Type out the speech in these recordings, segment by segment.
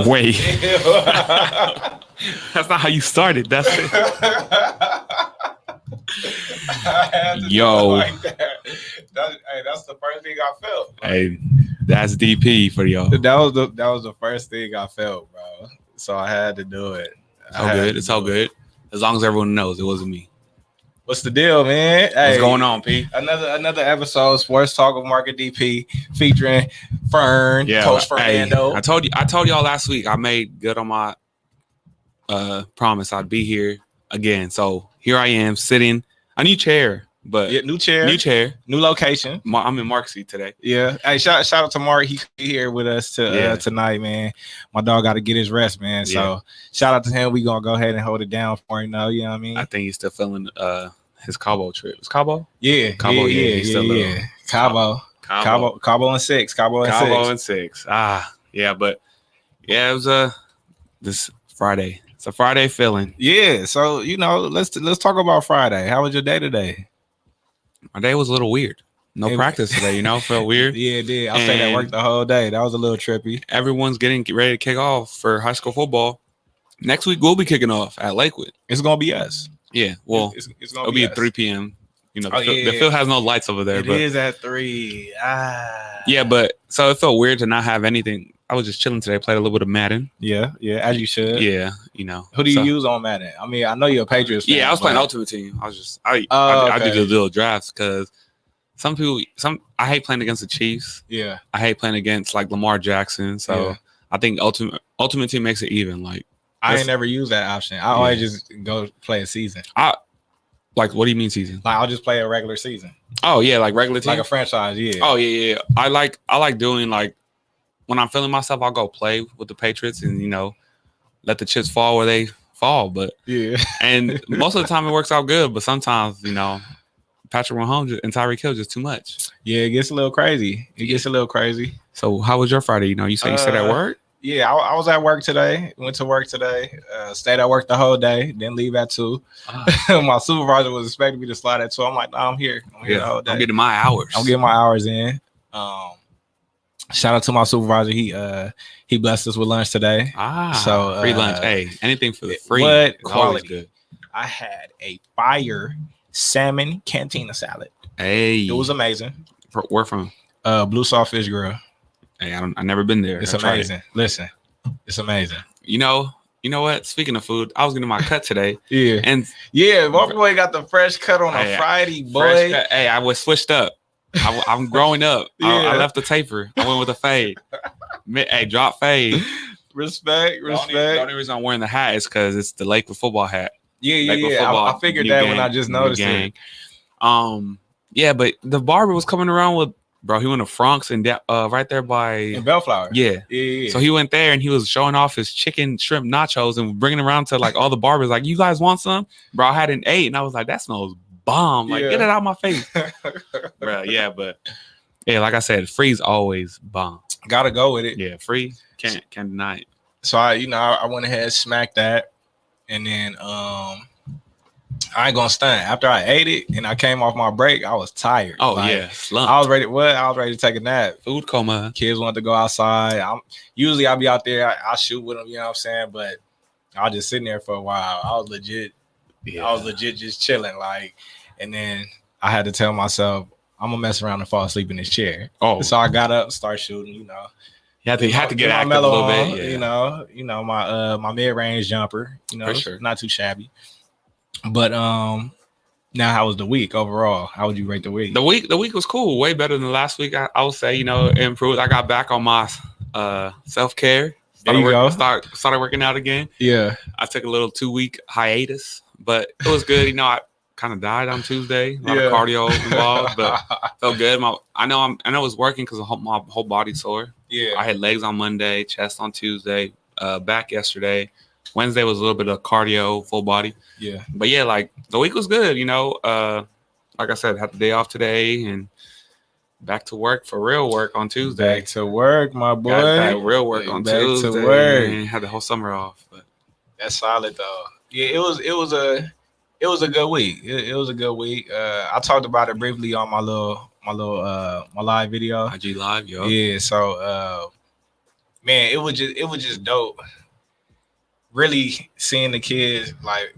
Wait. That's not how you started. That's it. I had to do it like that. Hey, that's the first thing I felt. Like, Hey, that's DP for y'all. that was the first thing I felt, bro. So I had to do it. It's all good. It's all good. As long as everyone knows it wasn't me. What's the deal, man? What's Hey, going on, P? Another episode, Sports Talk with Market DP, featuring Fern, Coach Fernando. Hey, I told y'all last week I made good on my promise I'd be here again. So here I am sitting a new chair, but new chair, new location. I'm in Mark's seat today. Yeah. Hey, shout out to Mark. He's here with us tonight, man. My dog got to get his rest, man. So shout out to him. We gonna go ahead and hold it down for him now. You know what I mean? I think he's still feeling his Cabo trip. It's Cabo? Yeah. Cabo, yeah. Cabo and six. Cabo and six. Yeah, but yeah, it was this Friday. It's a Friday feeling. Yeah, so let's talk about Friday. How was your day today? My day was a little weird. No practice today, felt weird. Yeah, it did. I stayed at work the whole day. That was a little trippy. Everyone's getting ready to kick off for high school football. Next week we'll be kicking off at Lakewood. It's gonna be us. Yeah, well, it'll be at 3 p.m. The field has no lights over there. It is at 3. Yeah, but so it felt weird to not have anything. I was just chilling today. Played a little bit of Madden. Yeah, as you should. Yeah, Who do you use on Madden? I mean, I know you're a Patriots fan. Yeah, I was playing Ultimate Team. I did the little drafts because I hate playing against the Chiefs. Yeah, I hate playing against like Lamar Jackson. So I think Ultimate Team makes it even. Like I ain't never used that option. I always just go play a season. Like, what do you mean season? Like, I'll just play a regular season. Oh yeah, like regular team, like a franchise. Yeah. Oh yeah. I like doing like when I'm feeling myself, I'll go play with the Patriots and let the chips fall where they fall. But and most of the time it works out good. But sometimes Patrick Mahomes and Tyreek Hill just too much. Yeah, it gets a little crazy. So how was your Friday? You said at work? Yeah, I was at work today. Went to work today. Stayed at work the whole day. Didn't leave at 2. My supervisor was expecting me to slide at 2. I'm like, no, I'm here. I'm here the whole day. I'm getting my hours. I'm getting my hours in. Shout out to my supervisor. He blessed us with lunch today. So free lunch. Hey, anything for the free. What quality? Good. I had a fire salmon cantina salad. Hey, it was amazing. Where from? Blue Sawfish Grill. Hey, I never been there. It's amazing. Listen, it's amazing. You know what? Speaking of food, I was getting my cut today. My boy got the fresh cut on a Friday, boy. Hey, I was switched up. I'm growing up. I left the taper. I went with a fade. Hey, drop fade. Respect. The only reason I'm wearing the hat is because it's the Lakewood football hat. Yeah. I figured that when I just noticed it. Yeah, but the barber was coming around with. Bro, he went to Frank's and right there by Bellflower. Yeah. So he went there and he was showing off his chicken shrimp nachos and bringing around to like all the barbers. Like, you guys want some? Bro, I had an 8 and I was like, that smells bomb. Like, get it out of my face. Bro, yeah, but yeah, like I said, free's always bomb. Gotta go with it. Yeah, free can't deny it. So I went ahead and smacked that, and then I ain't gonna stunt. After I ate it and I came off my break, I was tired. Oh slumped. I was ready. I was ready to take a nap. Food coma. Kids wanted to go outside. Usually I'll be out there. I'll shoot with them. You know what I'm saying? But I was just sitting there for a while. I was legit just chilling. Like, and then I had to tell myself I'm gonna mess around and fall asleep in this chair. Oh, so I got up, start shooting. You had to get active a little bit. Yeah. My mid range jumper. For sure. Not too shabby. But now how was the week overall? How would you rate the week? The week was cool. Way better than last week. I would say, improved. I got back on my self-care. Started working out again. Yeah. I took a little 2-week hiatus, but it was good. I kind of died on Tuesday. A lot of cardio involved, but felt good. I know it was working because my whole body's sore. Yeah. I had legs on Monday, chest on Tuesday, back yesterday. Wednesday was a little bit of cardio, full body. Yeah. But yeah, like the week was good, like I said, had the day off today and back to work for real work on Tuesday. Back to work, my boy. Got real work on Tuesday. Back to work. And had the whole summer off. But that's solid though. Yeah, it was a good week. It was a good week. I talked about it briefly on my live video. IG live, yo. Yeah, so man, it was just dope. Really seeing the kids like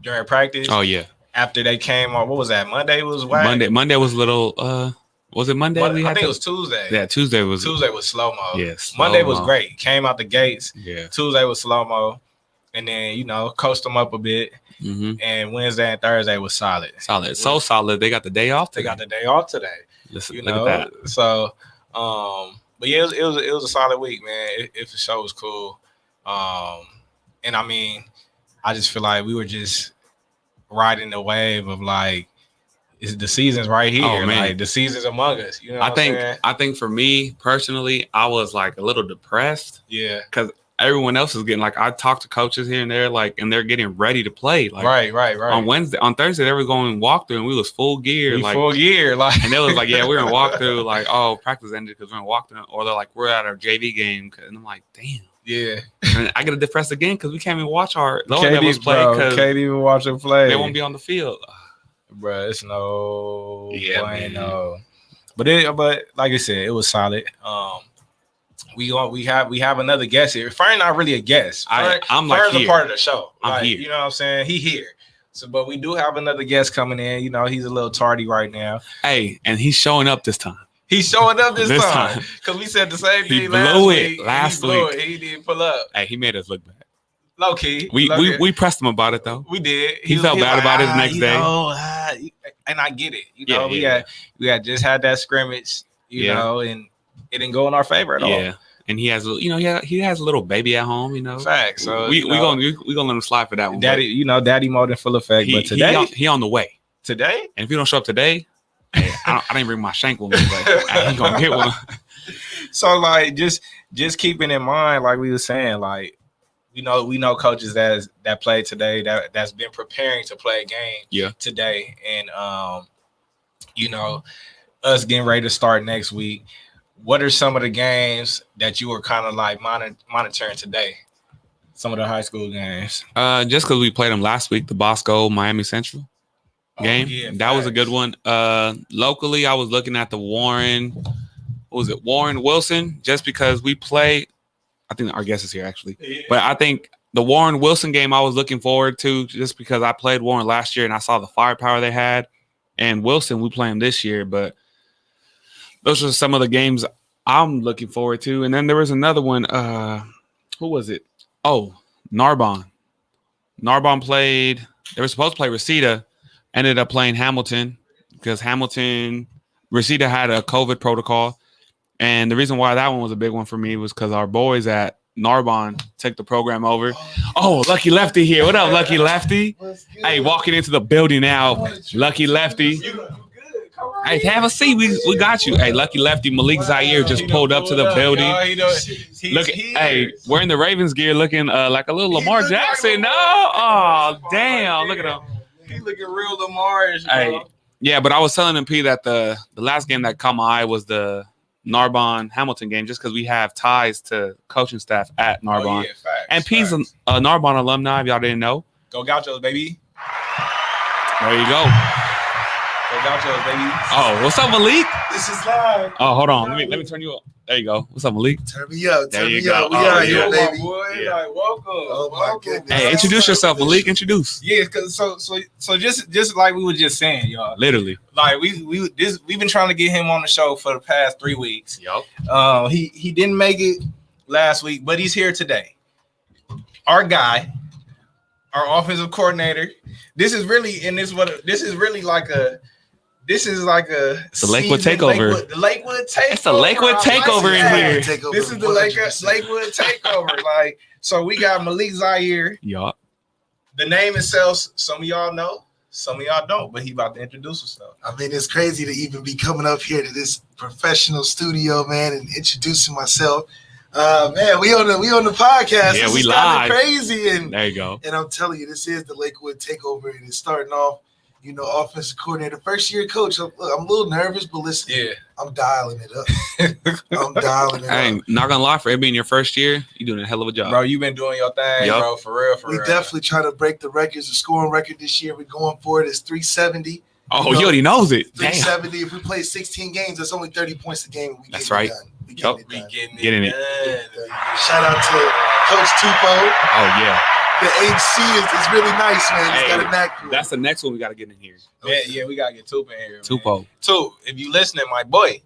during practice. Oh yeah. After they came on, what was that? Monday was whack. Monday was a little. Was it Monday? I think it was Tuesday. Yeah, Tuesday was slow mo. Yes. Monday was great. Came out the gates. Yeah. Tuesday was slow mo, and then coached them up a bit. Mm-hmm. And Wednesday and Thursday was solid. So solid. They got the day off. They got the day off today. Listen, Look at that. So, but yeah, it was a solid week, man. It for sure was cool. And I mean, I just feel like we were just riding the wave of like, the season's right here. Oh, man. Like the season's among us. You know what I think for me personally, I was like a little depressed. Yeah. Because everyone else is getting, like, I talked to coaches here and there, like, and they're getting ready to play. Like, right. On Thursday, they were going walkthrough and we was full gear. Full gear. Like, and they was like, yeah, we're in walkthrough. Like, oh, practice ended because we're in walkthrough. Or they're like, we're at our JV game. And I'm like, damn. Yeah. And I get depressed again because we can't even watch our lower levels play. Can't even watch them play. They won't be on the field. Bro, it's no bueno. But like I said, it was solid. We have another guest here. Fern not really a guest. I'm like Fern's a part of the show. I'm here. You know what I'm saying? He here. So, but we do have another guest coming in. He's a little tardy right now. Hey, and he's showing up this time. He's showing up this time because we said the same thing. He blew it last week. He didn't pull up. Hey, he made us look bad. Low key. We pressed him about it though. We did. He felt bad about it the next day. And I get it. We had just had that scrimmage. You know, and it didn't go in our favor at all. Yeah. And he has, he has a little baby at home, Facts. So we gonna let him slide for that one. Daddy, daddy mode in full effect. But today he on the way. Today, and if you don't show up today, hey, I didn't bring my shank with me, but I ain't gonna get one. So like, just keeping in mind, like we were saying, like we know coaches that played today that's been preparing to play a game today, and us getting ready to start next week. What are some of the games that you were kind of like monitoring today? Some of the high school games. Just because we played them last week, the Bosco Miami Central game. Yeah, that was a good one. Locally, I was looking at the Warren. What was it? Warren Wilson. Just because we play, I think our guest is here actually. Yeah. But I think the Warren Wilson game I was looking forward to just because I played Warren last year and I saw the firepower they had. And Wilson, we play him this year, but those are some of the games I'm looking forward to. And then there was another one. Who was it? Oh, Narbonne. Narbonne played. They were supposed to play Reseda. Ended up playing Hamilton because Reseda had a COVID protocol. And the reason why that one was a big one for me was because our boys at Narbonne took the program over. Oh, Lucky Lefty here. What up, Lucky Lefty? Hey, walking into the building now. Lucky Lefty. Hey, have a seat. We got you. Hey, Lucky Lefty, Malik Zaire just pulled up to the building. Look, hey, wearing the Ravens gear, looking like a little Lamar Jackson. No, oh damn, look at him. He looking real Lamar-ish, bro. Hey, yeah, but I was telling him, P, that the last game that caught my eye was the Narbonne Hamilton game, just because we have ties to coaching staff at Narbonne. Oh, yeah, facts, and P's a Narbonne alumni, if y'all didn't know. Go Gauchos, baby. There you go. Gauchos, baby. Oh, what's up, Malik? This is live. Oh, hold on. Let me turn you up. There you go. What's up, Malik? Turn me up. There you go. We out here, baby. Boy. Yeah. Like, welcome. Oh my goodness. Hey, introduce yourself, Malik. Introduce. Yeah, cause so just like we were just saying, y'all. Literally. Like we've been trying to get him on the show for the past 3 weeks. Yup. He didn't make it last week, but he's here today. Our guy, our offensive coordinator. This is really like a. This is like a the Lakewood takeover. The Lakewood takeover. It's the Lakewood takeover in here. This is the Lakewood takeover. Like, so we got Malik Zaire. Yup. The name itself, some of y'all know, some of y'all don't, but he about to introduce himself. I mean, it's crazy to even be coming up here to this professional studio, man, and introducing myself. Man, we on the podcast. Yeah, this we is live. Crazy, and there you go. And I'm telling you, this is the Lakewood takeover, and it's starting off. Offensive coordinator, first year coach. I'm a little nervous, but listen, I'm dialing it up. Hey, not gonna lie, for it being your first year, you're doing a hell of a job, bro. You've been doing your thing, bro, for real. We definitely trying to break the records. The scoring record this year, we're going for it. It's 370. Oh, he already knows it. 370. If we play 16 games, that's only 30 points a game. That's right. We Yup. getting it done. Getting it. Shout out to Coach Tupo. Oh yeah. The HC is really nice, man. He's got a knack for it. That's the next one we got to get in here. Yeah, we gotta get Tup in here. Tupo. Tup, if you listening, my boy,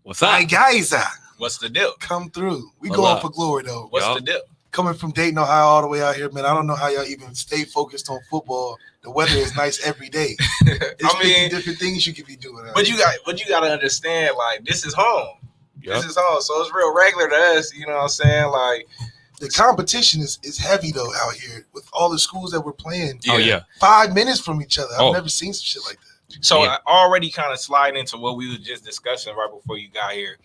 What's up? Hi, guys. what's the deal? Come through. We What going up? for glory, though. What's Yup. the deal? Coming from Dayton, Ohio, all the way out here, man. I don't know how y'all even stay focused on football. The weather is nice every day. There's I mean, 50 different things you could be doing. but you gotta understand, like, this is home. Yup. This is home, so it's real regular to us. You know what I'm saying? Like, The competition is heavy though out here with all the schools that we're playing. Oh yeah. 5 minutes from each other. I've Oh. never seen some shit like that. so Yeah. I already kind of slide into what we were just discussing right before you got here.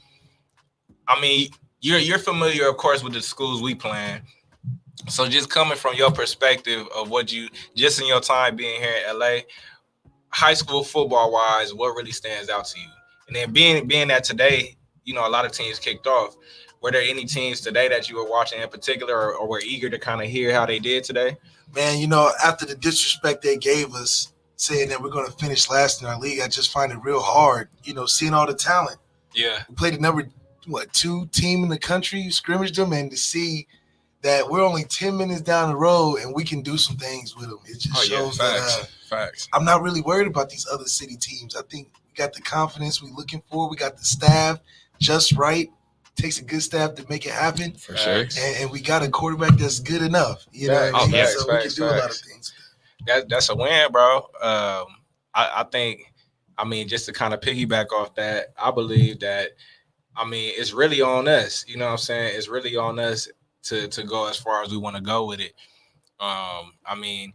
I mean, you're familiar, of course, with the schools we playing. So just coming from your perspective of what you just in your time being here in LA, high school football wise, what really stands out to you? And then being that today, you know, a lot of teams kicked off. Were there any teams today that you were watching in particular or were eager to kind of hear how they did today? Man, you know, after the disrespect they gave us, saying that we're going to finish last in our league, I just find it real hard, you know, seeing all the talent. Yeah. We played the number 2 team in the country, scrimmaged them, and to see that we're only 10 minutes down the road and we can do some things with them. It just shows that Facts. I'm not really worried about these other city teams. I think we got the confidence we're looking for. We got the staff just right. Takes a good staff to make it happen. For sure. And we got a quarterback that's good enough. You know what I mean? Facts, So we can do a lot of things. That's a win, bro. I think, I mean, just to kind of piggyback off that, I believe that, I mean, it's really on us. You know what I'm saying? It's really on us to go as far as we want to go with it. I mean,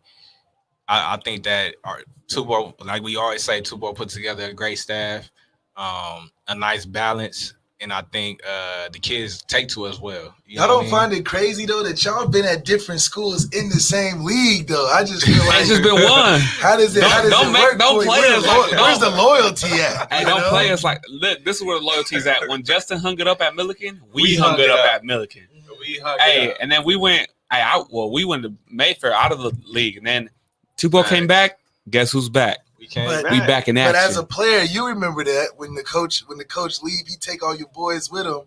I think that our Tupo, like we always say, Tupo put together a great staff, a nice balance. And I think the kids take to us well. Y'all don't find it crazy though that y'all been at different schools in the same league though? I just feel like It's just been one. How does it? Don't play us like. Where's the loyalty at? Hey, don't play us like. Look, this is where the loyalty's at. When Justin hung it up at Milliken, we hung it up at Milliken. Hey, and then we went. We went to Mayfair out of the league, and then Tupo came back. Guess who's back? We back in action. But as a player, you remember that when the coach leave, he take all your boys with him,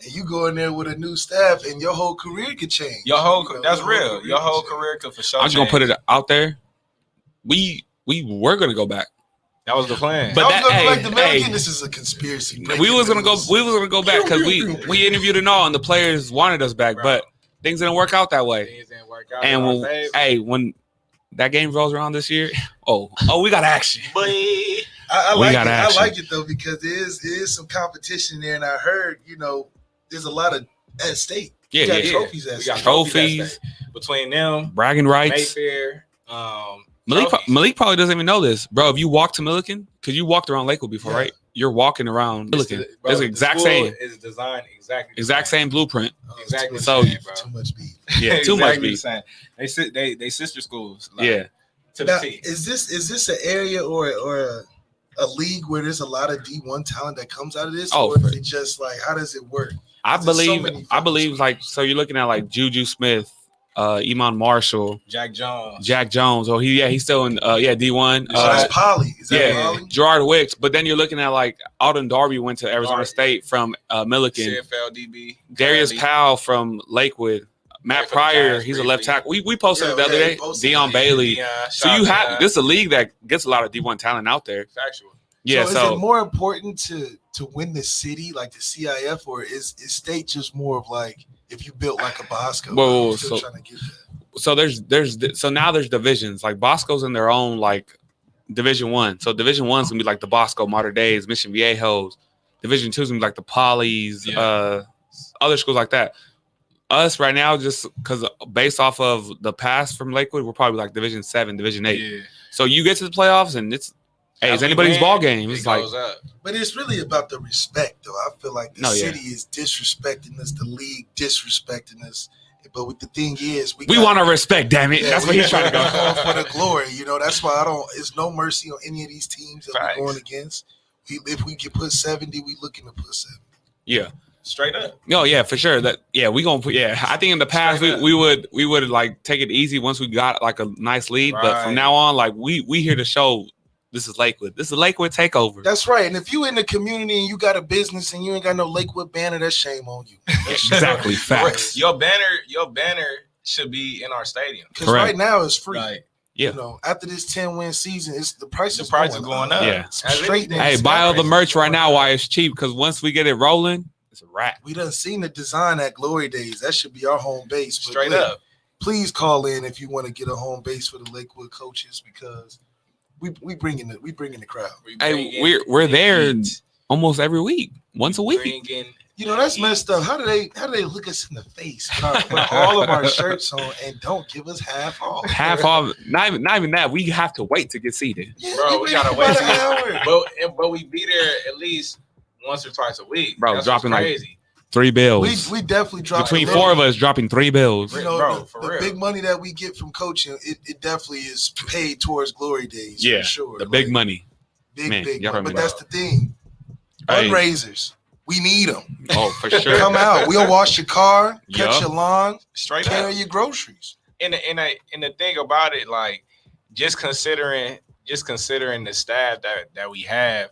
and you go in there with a new staff, and your whole career could change. That's real. Your whole career could for sure. I'm just gonna put it out there. We were gonna go back. That was the plan. But This is a conspiracy. We was gonna go back because we interviewed and all, and the players wanted us back, but things didn't work out that way. Things didn't work out. And when that game rolls around this year, we got action. I like it though because there is some competition there, and I heard there's a lot of at stake. Yeah, trophies at stake. Trophies between them, bragging rights. Mayfair. Malik probably doesn't even know this, bro. If you walk to Milliken, because you walked around Lakewood before, right? You're walking around Milliken. It's the exact same. It's designed exact same blueprint. Exactly. So too much beat. Yeah, too much beat. They sister schools. Yeah. To the T. Is this an area or a league where there's a lot of D1 talent that comes out of this, or is it just like how does it work? I believe like so you're looking at like Juju Smith, Iman Marshall, Jack Jones. Oh, he's still in D1. That's Poly. Is that Poly? Gerard Wicks. But then you're looking at like Alden Darby went to Arizona State from Milliken. CFL DB. Darius Powell from Lakewood. Matt Pryor, he's a left tackle. We posted it the other day. Dion Bailey. So you have this is a league that gets a lot of D1 talent out there. Factual. Yeah. So is it more important to win the city like the CIF, or is state just more of like if you built like a Bosco? Whoa, trying to get that. So now there's divisions. Like Bosco's in their own like Division 1. So Division 1's gonna be like the Bosco, Mater Days, Mission Viejos. Division 2's gonna be like the Polys, other schools like that. Us right now, just because based off of the past from Lakewood, we're probably like Division 7, Division 8. Yeah. So you get to the playoffs, and it's anybody's ball game. It's like, but it's really about the respect, though. I feel like the city is disrespecting us, the league disrespecting us. But the thing is, we want to respect. Damn it, that's what he's trying to go for the glory. That's why it's no mercy on any of these teams that we're going against. If we can put 70, we looking to put 70. Yeah. Straight up. No, yeah, for sure. We gonna put. Yeah, I think in the past we would like take it easy once we got like a nice lead, but from now on, like we here to show This is Lakewood. This is Lakewood takeover. That's right. And if you in the community and you got a business and you ain't got no Lakewood banner, that's shame on you. Exactly. Facts. Your banner should be in our stadium. Because right now it's free. Right. Yeah. You know, after this 10-win season, the price is going up. Yeah. Straight. Hey, buy all the merch right now while it's cheap. Because once we get it rolling, it's a wrap. We done seen the design at Glory Days. That should be our home base. But Straight up. Please call in if you want to get a home base for the Lakewood coaches because we bringing the crowd. Hey, we're there almost every week, once a week. You know, that's messed up. How do they look us in the face with all of our shirts on and don't give us half off? Half off. Not even that. We have to wait to get seated. Yeah, bro, we gotta wait to get but we be there at least once or twice a week. Bro, that's dropping crazy. like 3 bills. We definitely drop between 4 of us dropping 3 bills. You know, bro, the big money that we get from coaching, it definitely is paid towards Glory Days. Yeah, for sure. the big money. Big Man, money. y'all But that's the thing. Hey. Fundraisers. We need them. Oh, for sure. Come out. We'll wash your car, cut Yup. your lawn, Straight carry up. your groceries. And the thing about it, like just considering the staff that we have,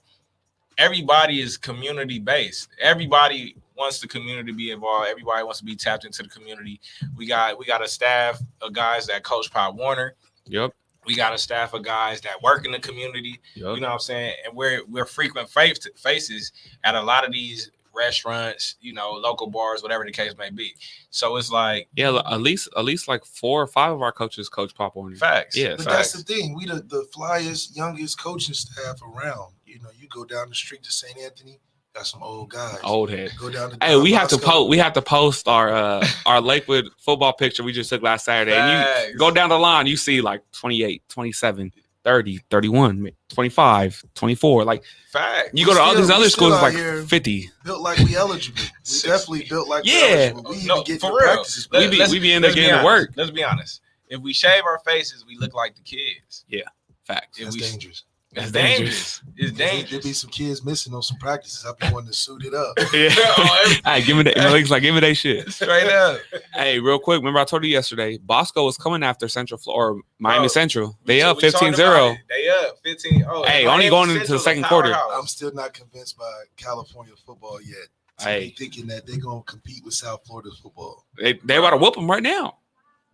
everybody is community based. Everybody wants the community to be involved. Everybody wants to be tapped into the community. We got a staff of guys that coach Pop Warner. Yep. We got a staff of guys that work in the community. Yep. You know what I'm saying? And we're frequent faces at a lot of these restaurants, you know, local bars, whatever the case may be. So it's like, Yeah, at least like 4 or 5 of our coaches coach Pop Warner. facts. Yeah, But facts. that's the thing. We the flyest, youngest coaching staff around. You know, you go down the street to St. Anthony, got some old guys. Old head. Go down to Hey, Don we have to Bosco. post our Lakewood football picture we just took last Saturday. And Facts. you go down the line, you see like 28, 27, 30, 31, 25, 24. Like Facts. you go to all these we other still schools, out it's here like 50. built like we eligible. We definitely built like we Yeah. eligible. We No, even get for to real. practices. We be in there let's be getting to honest. work. Let's be honest. If we shave our faces, we look like the kids. Facts. If That's we- dangerous. It's That's dangerous. It's There'll dangerous. be some kids missing on some practices. I'll be wanting to suit it up. Yeah. Oh, Hey, give me that shit. Straight up. Hey, real quick, remember I told you yesterday, Bosco was coming after Central Florida or Miami Bro, They up We talked 15-0. about it. They up 15. Oh, Hey, Miami only going into the Central's a second quarter. powerhouse. I'm still not convinced by California football yet. Hey. Thinking that they're gonna compete with South Florida's football. They about to whoop them right now.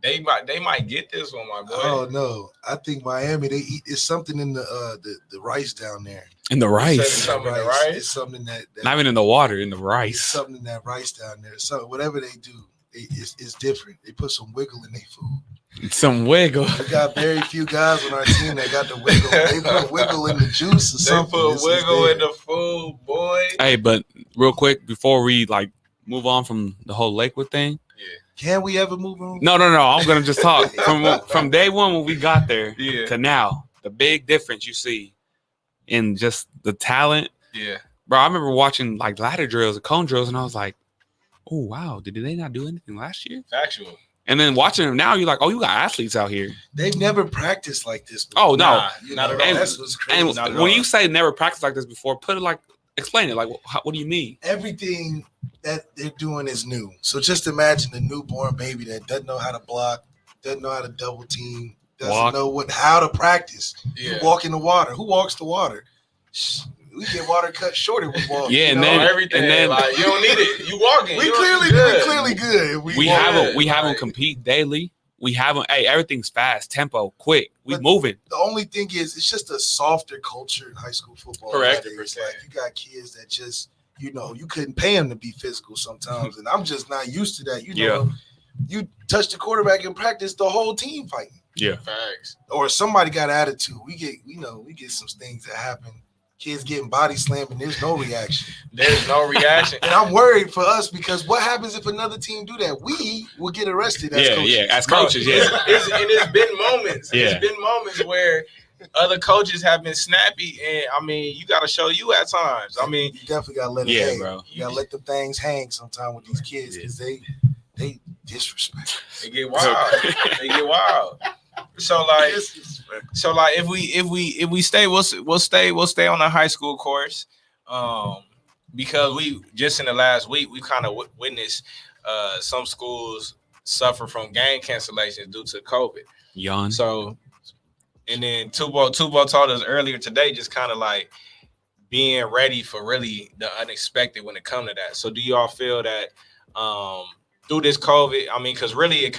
They might get this one, my boy. Oh no, I think Miami. They eat. It's something in the rice down there. In the Said rice. something in the rice? It's something that Not even in the water, in the it's rice. something in that rice down there. So whatever they do, it's different. They put some wiggle in their food. Some wiggle. We got very few guys on our team that got the wiggle. They put wiggle in the juice or They something. put It's wiggle there. in the food, boy. Hey, but real quick, before we like move on from the whole Lakewood thing. Can we ever move on? No. I'm gonna just talk from day one when we got there Yeah. to now. The big difference you see in just the talent. Yeah. Bro, I remember watching like ladder drills and cone drills, and I was like, "Oh wow, did they not do anything last year?" Factual. And then watching them now, you're like, "Oh, you got athletes out here." They've never practiced like this before. Oh no, Nah, You not know, at all. That's what's crazy. and not at when all. you say never practiced like this before, put it like, explain it. Like, what do you mean? Everything that they're doing is new. So just imagine a newborn baby that doesn't know how to block, doesn't know how to double team, doesn't Walk. know how to practice. Yeah. You walk in the water. Who walks the water? We get water cut shorter with walk. Yeah, you and know? then- Everything. and then- like, you don't need it. You walking. we You clearly good. We walk. have them like- compete daily. We have them. Hey, everything's fast, tempo, quick. We But- moving. The only thing is, it's just a softer culture in high school football. Correct. nowadays. Like you got kids that just, you couldn't pay them to be physical sometimes, and I'm just not used to that. You touch the quarterback in practice, the whole team fighting, Yeah. Facts. or somebody got attitude. We get some things that happen. Kids getting body slammed and there's no reaction. There's no reaction. And I'm worried for us because what happens if another team do that? We will get arrested as coaches. As Bro, coaches, yeah. It's been moments. Yeah. It's been moments where other coaches have been snappy, and I mean, you got to show you at times. I mean, You definitely gotta let it Yeah, hang. bro. You gotta let the things hang sometime with these kids because they disrespect. they get wild. They get wild. So like, if we stay, we'll stay on the high school course, because we just in the last week we kind of witnessed some schools suffer from game cancellations due to COVID. Yawn. So And then Tubo told us earlier today, just kind of like being ready for really the unexpected when it comes to that. So do y'all feel that through this COVID, I mean, because really it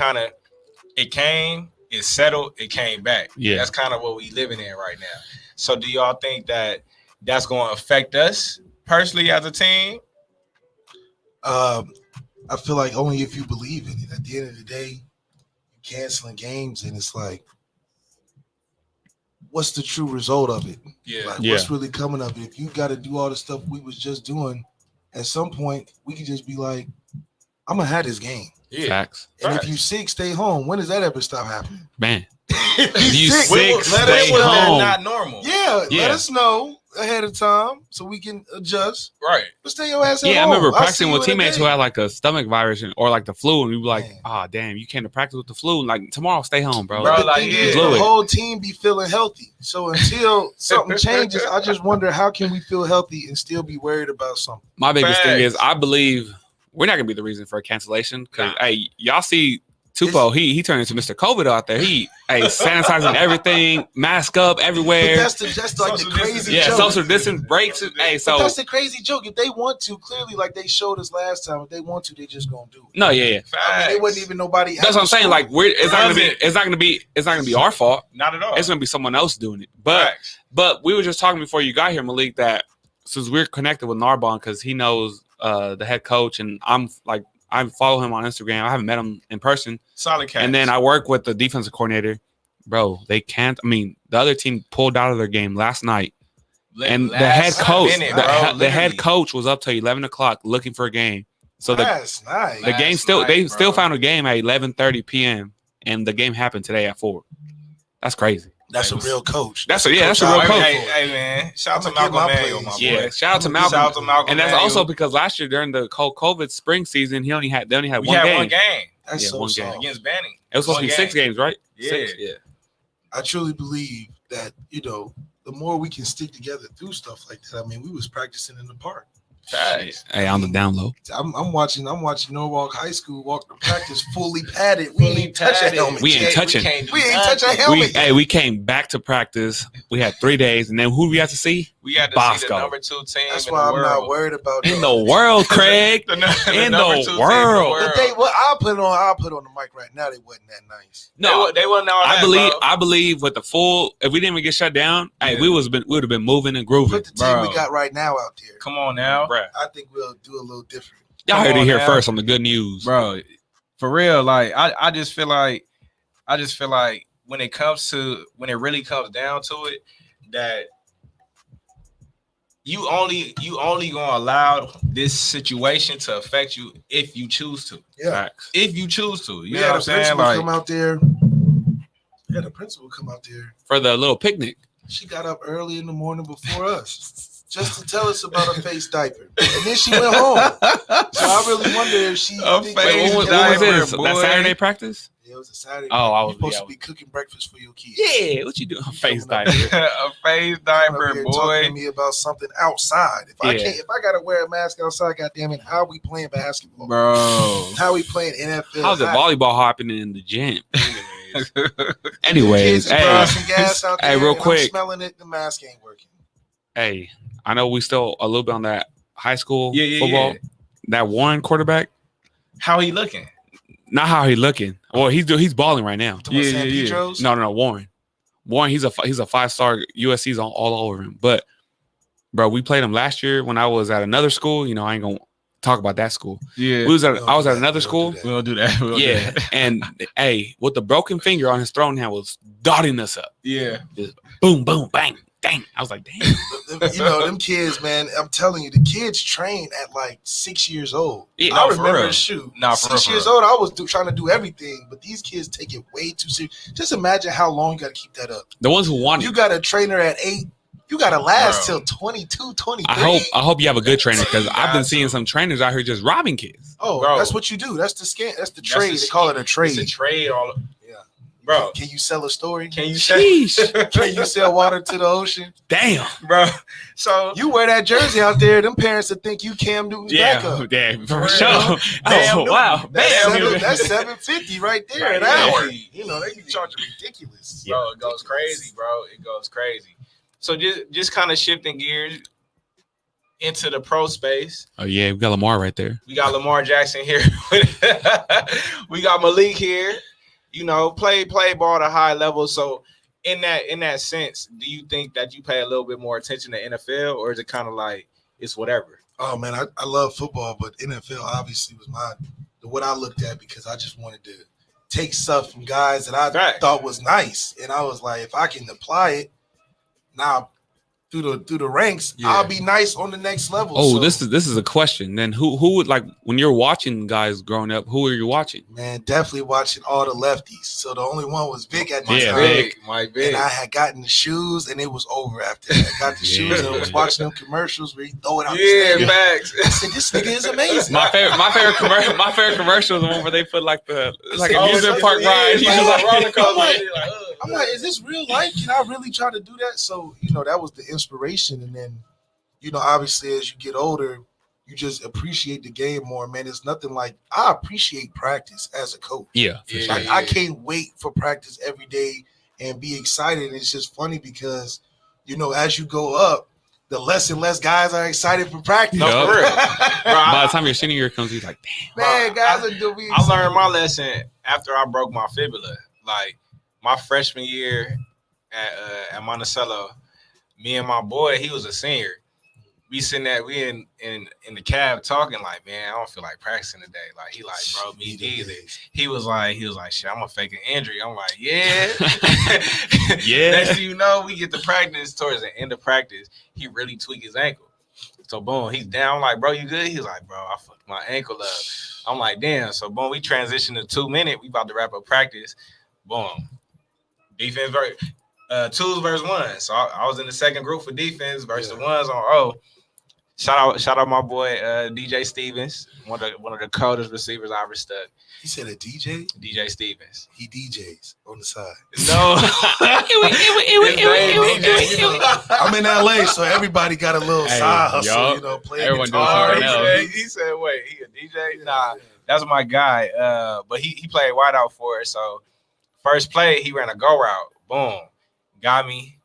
came, it settled, it came back. Yeah. That's kind of what we living in right now. So do y'all think that that's going to affect us personally as a team? I feel like only if you believe in it. At the end of the day, you're canceling games, and it's like, what's the true result of it? Yeah. Like, what's really coming of it? If you got to do all the stuff we was just doing, at some point, we could just be like, I'm going to have this game. Yeah. Facts. And if you sick, stay home. When does that ever stop happening? Man. If You sick, Let stay us home. not normal. Yeah, Yeah. let us know ahead of time so we can adjust. Right. But stay your ass at Yeah, I home. remember I'll practicing see with you in a teammates who day. had like a stomach virus or like the flu, and we were like, Man. "Ah, damn, you came to practice with the flu. Like tomorrow, stay home, bro." Bro, But the like, thing yeah. is, Blew the it. whole team be feeling healthy. So until something changes, I just wonder how can we feel healthy and still be worried about something. My biggest thing is Facts. I believe we're not gonna be the reason for a cancellation because Nah. hey, y'all see Tupo, he turned into Mr. COVID out there. He sanitizing everything, mask up But everywhere. that's like the Social crazy distancing. Yeah, joke. social distance breaks. Hey, But so that's the crazy joke. If they want to, clearly, like they showed us last time, if they want to, they just gonna do it. no, yeah. I mean, they wasn't even nobody. That's what I'm saying. Like it's not gonna be our fault. Not at all. It's gonna be someone else doing it. But Facts. But we were just talking before you got here, Malik, that since we're connected with Narbonne because he knows the head coach, and I follow him on Instagram. I haven't met him in person. Solid catch. And then I work with the defensive coordinator. Bro, they can't. I mean, the other team pulled out of their game last night. And the head coach, the head coach was up till 11 o'clock looking for a game. So That's nice. the game still found a game at 11:30 p.m. and the game happened today at 4. That's crazy. That's a real coach. That's a real Hey, coach. hey, man. Shout out to I'ma get Malcolm my Manuel, plays. my boy. Yeah, shout out to Malcolm. Shout out to Malcolm And that's Manuel. also because last year during the COVID spring season, they only had we one had game. one game That's Yeah, so one game. soft. against Banning. It was supposed to be One 6 game. games, right? Yeah. 6, yeah. I truly believe that, the more we can stick together through stuff like that. I mean, we was practicing in the park. Facts. Hey, on the down low. I'm watching Norwalk High School walk to practice fully padded. We ain't touch a helmet. We ain't yet. touching. We ain't touch a helmet. We came back to practice. We had 3 days, and then who we had to see? We had to see Bosco. the number 2 team That's in why the I'm world. not worried about In that. the world, Craig. The In number the 2 team world. But I'll put on the mic right now. They wasn't that nice. No, they wasn't all that, bro. I believe with the full. If we didn't even get shut down, hey, we would have been moving and grooving. Put the team Bro. we got right now out there. Come on now, Bruh. I think we'll do a little different. Y'all Come heard it on here now. first on the good news, bro. For real, like I just feel like when it really comes down to it, that you only gonna allow this situation to affect you if you choose to. Yeah. Facts. If you choose to, We you know had what a I'm saying? principal Like, come out there. We had a principal come out there. For the little picnic. She got up early in the morning before us just to tell us about a face diaper. And then she went home. So I really wonder if she A think- face Wait, what was diaper, this? boy. That Saturday practice? Yeah, it was a Saturday. Oh, I You're was- supposed yeah, I to was- be cooking breakfast for your kids. Yeah, what you doing? Face Coming diaper. a face Coming up diaper, here boy. talking to me about something outside. If I gotta wear a mask outside, goddamn it, how are we playing basketball? Bro. How are we playing NFL? How's it volleyball hopping in the gym? Kids Anyways, are throwing hey, some gas out hey, there, real and I'm quick. smelling it. The mask ain't working. hey, I know we still a little bit on that high school Yeah, football. yeah. That Warren quarterback, How he looking? not how he looking. Well, he's balling right now. Talking about Yeah, San yeah, yeah. Pedro's? No, Warren. Warren, he's a 5-star. USC's all over him. But bro, we played him last year when I was at another school. I ain't gonna talk about that school. Yeah. I was don't at do that. another We don't school. do that. We'll do that. We'll do Yeah, that. and hey, with the broken finger on his throwing hand was dotting us up. Yeah. Boom, boom, bang, dang. I was like, damn. Them kids, man. I'm telling you, the kids train at like 6 years old. Yeah, I no, for remember, real. shoot, Nah, for 6 real, years for real. old, I was trying to do everything, but these kids take it way too serious. Just imagine how long you got to keep that up. The ones who want You it. got a trainer at 8. You got to last Bro. till 22, 23. I hope you have a good trainer because I've been Got seeing to. some trainers out here just robbing kids. Oh, Bro. that's what you do. That's the scam. That's the That's trade. the They call it a It's trade. a trade. All bro. Can you sell a story? Can you Sheesh. Can you sell water to the ocean? Damn. bro? So You wear that jersey out there, them parents would think you Cam Newton's backup. Yeah, for real. sure. Bam Oh, wow. Newton. Bam. That's $750 right there an Right, hour. yeah. You know, they be charging ridiculous. bro, it goes crazy, bro. It goes crazy. So just kind of shifting gears into the pro space. Oh yeah, we got Lamar right there. We got Lamar Jackson here. We got Malik here. You know, play ball at a high level. So in that sense, do you think that you pay a little bit more attention to NFL, or is it kind of like it's whatever? Oh man, I love football, but NFL obviously was what I looked at because I just wanted to take stuff from guys that I thought was nice, and I was like, if I can apply it now through the ranks, I'll be nice on the next level. Oh, so, this is a question. Then who would, like, when you're watching guys growing up, who are you watching? man, definitely watching all the lefties. So the only one was Vic at my Yeah, time. Mike And I had gotten the shoes, and it was over after that. I got the shoes, and I was watching them commercials where he throw it out the stadium. facts. I said, this nigga is amazing. My favorite commercial is the one where they put like the amusement park ride. He's like, roller coaster. I'm like, is this real life? Can I really try to do that? So, you know, that was the inspiration. And then, you know, obviously as you get older, you just appreciate the game more, man. It's nothing like, I appreciate practice as a coach. Yeah. Like, I can't wait for practice every day and be excited. It's just funny because, you know, as you go up, the less and less guys are excited for practice. No, for real. By the time your senior year comes, he's like, damn. Man, guys are doing. I learned my lesson after I broke my fibula. Like my freshman year at Monticello, me and my boy, he was a senior. We sitting there, we in the cab talking like, man, I don't feel like practicing today. Like he like, bro, me neither. He was like, shit, I'm gonna fake an injury. I'm like, yeah. Yeah. Next thing you know, we get to practice. Towards the end of practice, he really tweaked his ankle. So boom, he's down. I'm like, bro, you good? He's like, bro, I fucked my ankle up. I'm like, damn. So boom, we transition to 2 minutes. We about to wrap up practice. Boom. Defense twos versus ones. So I was in the second group for defense versus the ones on O. Shout out my boy DJ Stevens, one of the coldest receivers I ever stuck. He said a DJ? DJ Stevens. He DJs on the side. No. I'm in LA, so everybody got a little side hustle, you know, playing everyone guitar. doing something else. He said, wait, he a DJ? Nah, that's my guy. But he played wide out for it. So first play, he ran a go route. Boom. Got me.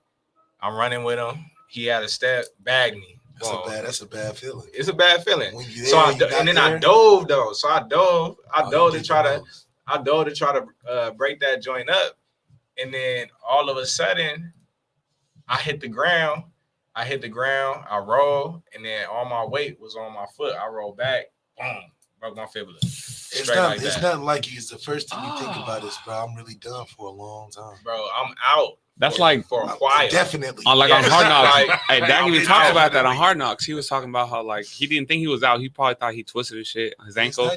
I'm running with him. He had a step, bagged me. That's a bad feeling. It's a bad feeling. There, so I dove though. So I dove to try to break that joint up, and then all of a sudden, I hit the ground. I roll, and then all my weight was on my foot. I rolled back, boom, broke my fibula. It's nothing like you. It's the first thing you think about is, bro, I'm really done for a long time. Bro, I'm out. That's like for a while. Definitely. On Hard Knocks. Like, hey, Dak even talked about that on Hard Knocks. He was talking about how like he didn't think he was out. He probably thought he twisted his shit, his ankle.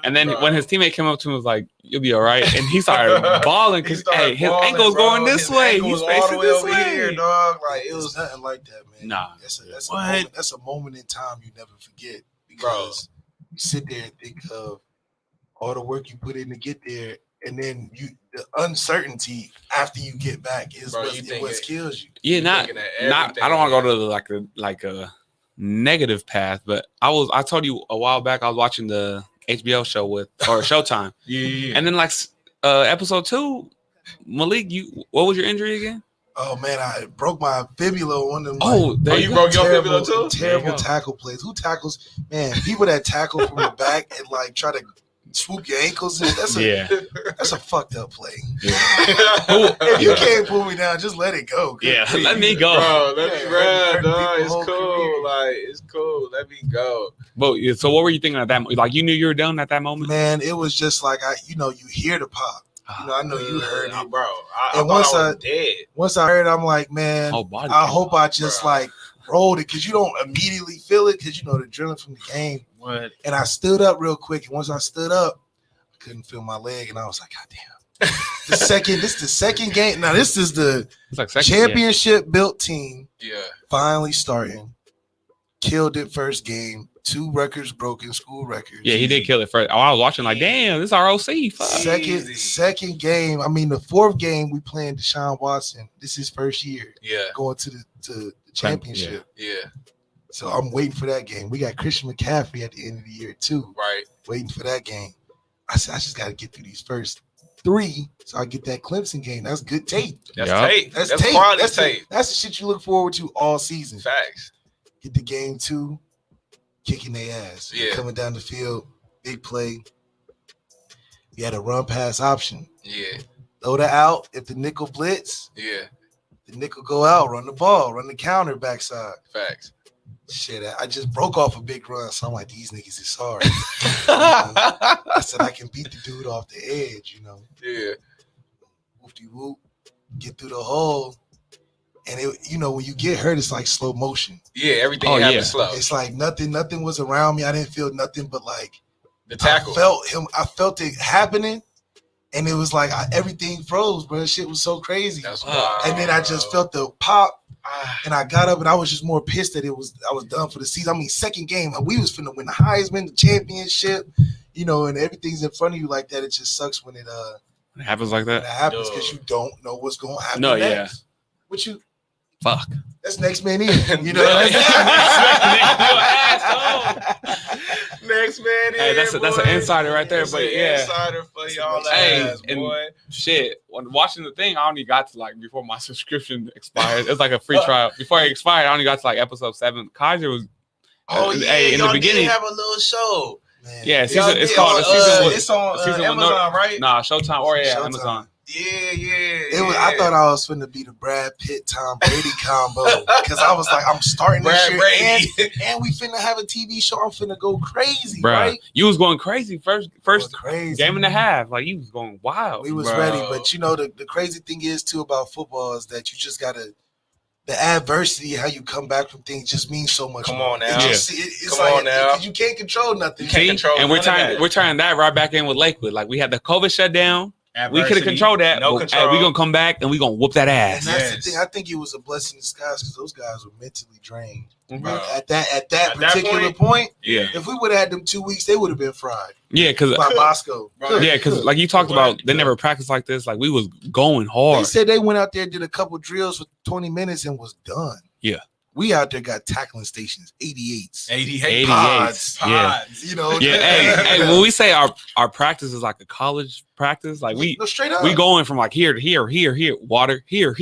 And then when his teammate came up to him, was like, "You'll be all right," and he started balling because his ankle's going this way. He's facing this way. Here, dog. Like it was nothing like that, man. Nah, that's a moment in time you never forget because you sit there and think of all the work you put in to get there. And then the uncertainty after you get back is what kills you. Yeah, not. I don't want to go to like a negative path, but I told you a while back I was watching the HBO show or Showtime. Yeah. And then like episode 2, Malik, what was your injury again? Oh man, I broke my fibula on them. You broke your fibula too? Terrible tackle plays. Who tackles? Man, people that tackle from the back and like try to swoop your ankles. That's a fucked up play. Yeah. If you can't pull me down, just let it go. Yeah, let me go. Bro, let me run, dog. It's cool. Career. Like, it's cool. Let me go. But so what were you thinking at that moment? Like, you knew you were done at that moment? Man, it was just like, you hear the pop. I know you heard it. Bro. And once I heard it, I'm like, man, I hope I just rolled it because you don't immediately feel it because, the adrenaline from the game. What? And I stood up real quick. And once I stood up, I couldn't feel my leg. And I was like, God damn. This is the second game. Now, this is the championship built team finally starting. killed it first game. 2 records broken, school records. Yeah, he did kill it first. Oh, I was watching like, damn, this is our OC. Fuck. Second game. I mean, the 4th game we playing Deshaun Watson. This is his first year. Yeah. Going to the championship. Yeah. So I'm waiting for that game. We got Christian McCaffrey at the end of the year too. Right. Waiting for that game. I said I just got to get through these first 3 so I get that Clemson game. That's good tape. That's tape. That's tape. quality That's tape. That's the shit you look forward to all season. Facts. Get the game 2, kicking their ass. Yeah. Coming down the field, big play. You had a run pass option. Yeah. Throw that out. If the nickel blitz, Yeah. the nickel go out, run the ball, run the counter backside. Facts. Shit, I just broke off a big run, so I'm like, these niggas is sorry. I said I can beat the dude off the edge, you know. Yeah. Woofy whoop, get through the hole. And it, you know, when you get hurt, it's like slow motion. Yeah, everything happened slow. It's like nothing was around me. I didn't feel nothing but like the tackle. I felt it happening, and it was like everything froze, bro. Shit was so crazy. That's wild, and then I just felt the pop. And I got up and I was just more pissed that I was done for the season. I mean, second game, we was finna win the Heisman, the championship, you know, and everything's in front of you like that. It just sucks when it happens like that. It happens because you don't know what's gonna happen. No, next. What you fuck. That's next man in. You know. Next man in. Hey, that's an insider right there. But yeah, insider for y'all. Hey, boy. Shit. When watching the thing, I only got to like before my subscription expired. It was like a free trial. Before it expired, I only got to like episode 7. Kaiser was. Hey, in the beginning, have a little show. Man. Yeah, it's called. It's on Amazon, right? Nah, Showtime or Showtime. Amazon. Yeah. I thought I was finna be the Brad Pitt Tom Brady combo because I was like, I'm starting this shit and we finna have a TV show. I'm finna go crazy, Bruh, right? You was going crazy first crazy. game and a half. Like you was going wild. We was ready, but you know the crazy thing is too about football is that you just gotta. The adversity, how you come back from things, just means so much. Come on now, it's like now. You can't control nothing. You can't control, and we're trying that right back in with Lakewood. Like we had the COVID shutdown. Adversity, we could have controlled that. No control. Hey, we gonna come back and we gonna whoop that ass. And that's the thing. I think it was a blessing in disguise because those guys were mentally drained. Mm-hmm. At that particular point, yeah. If we would have had them 2 weeks, they would have been fried. Yeah, because by Bosco. Yeah, because like you talked about, they never practiced like this. Like we was going hard. They said they went out there, did a couple drills for 20 minutes, and was done. Yeah. We out there got tackling stations, 88s. 88 pods. Yeah. You know. Yeah. Hey, when we say our practice is like a college practice, like we straight up. We going from like here to here, water, here,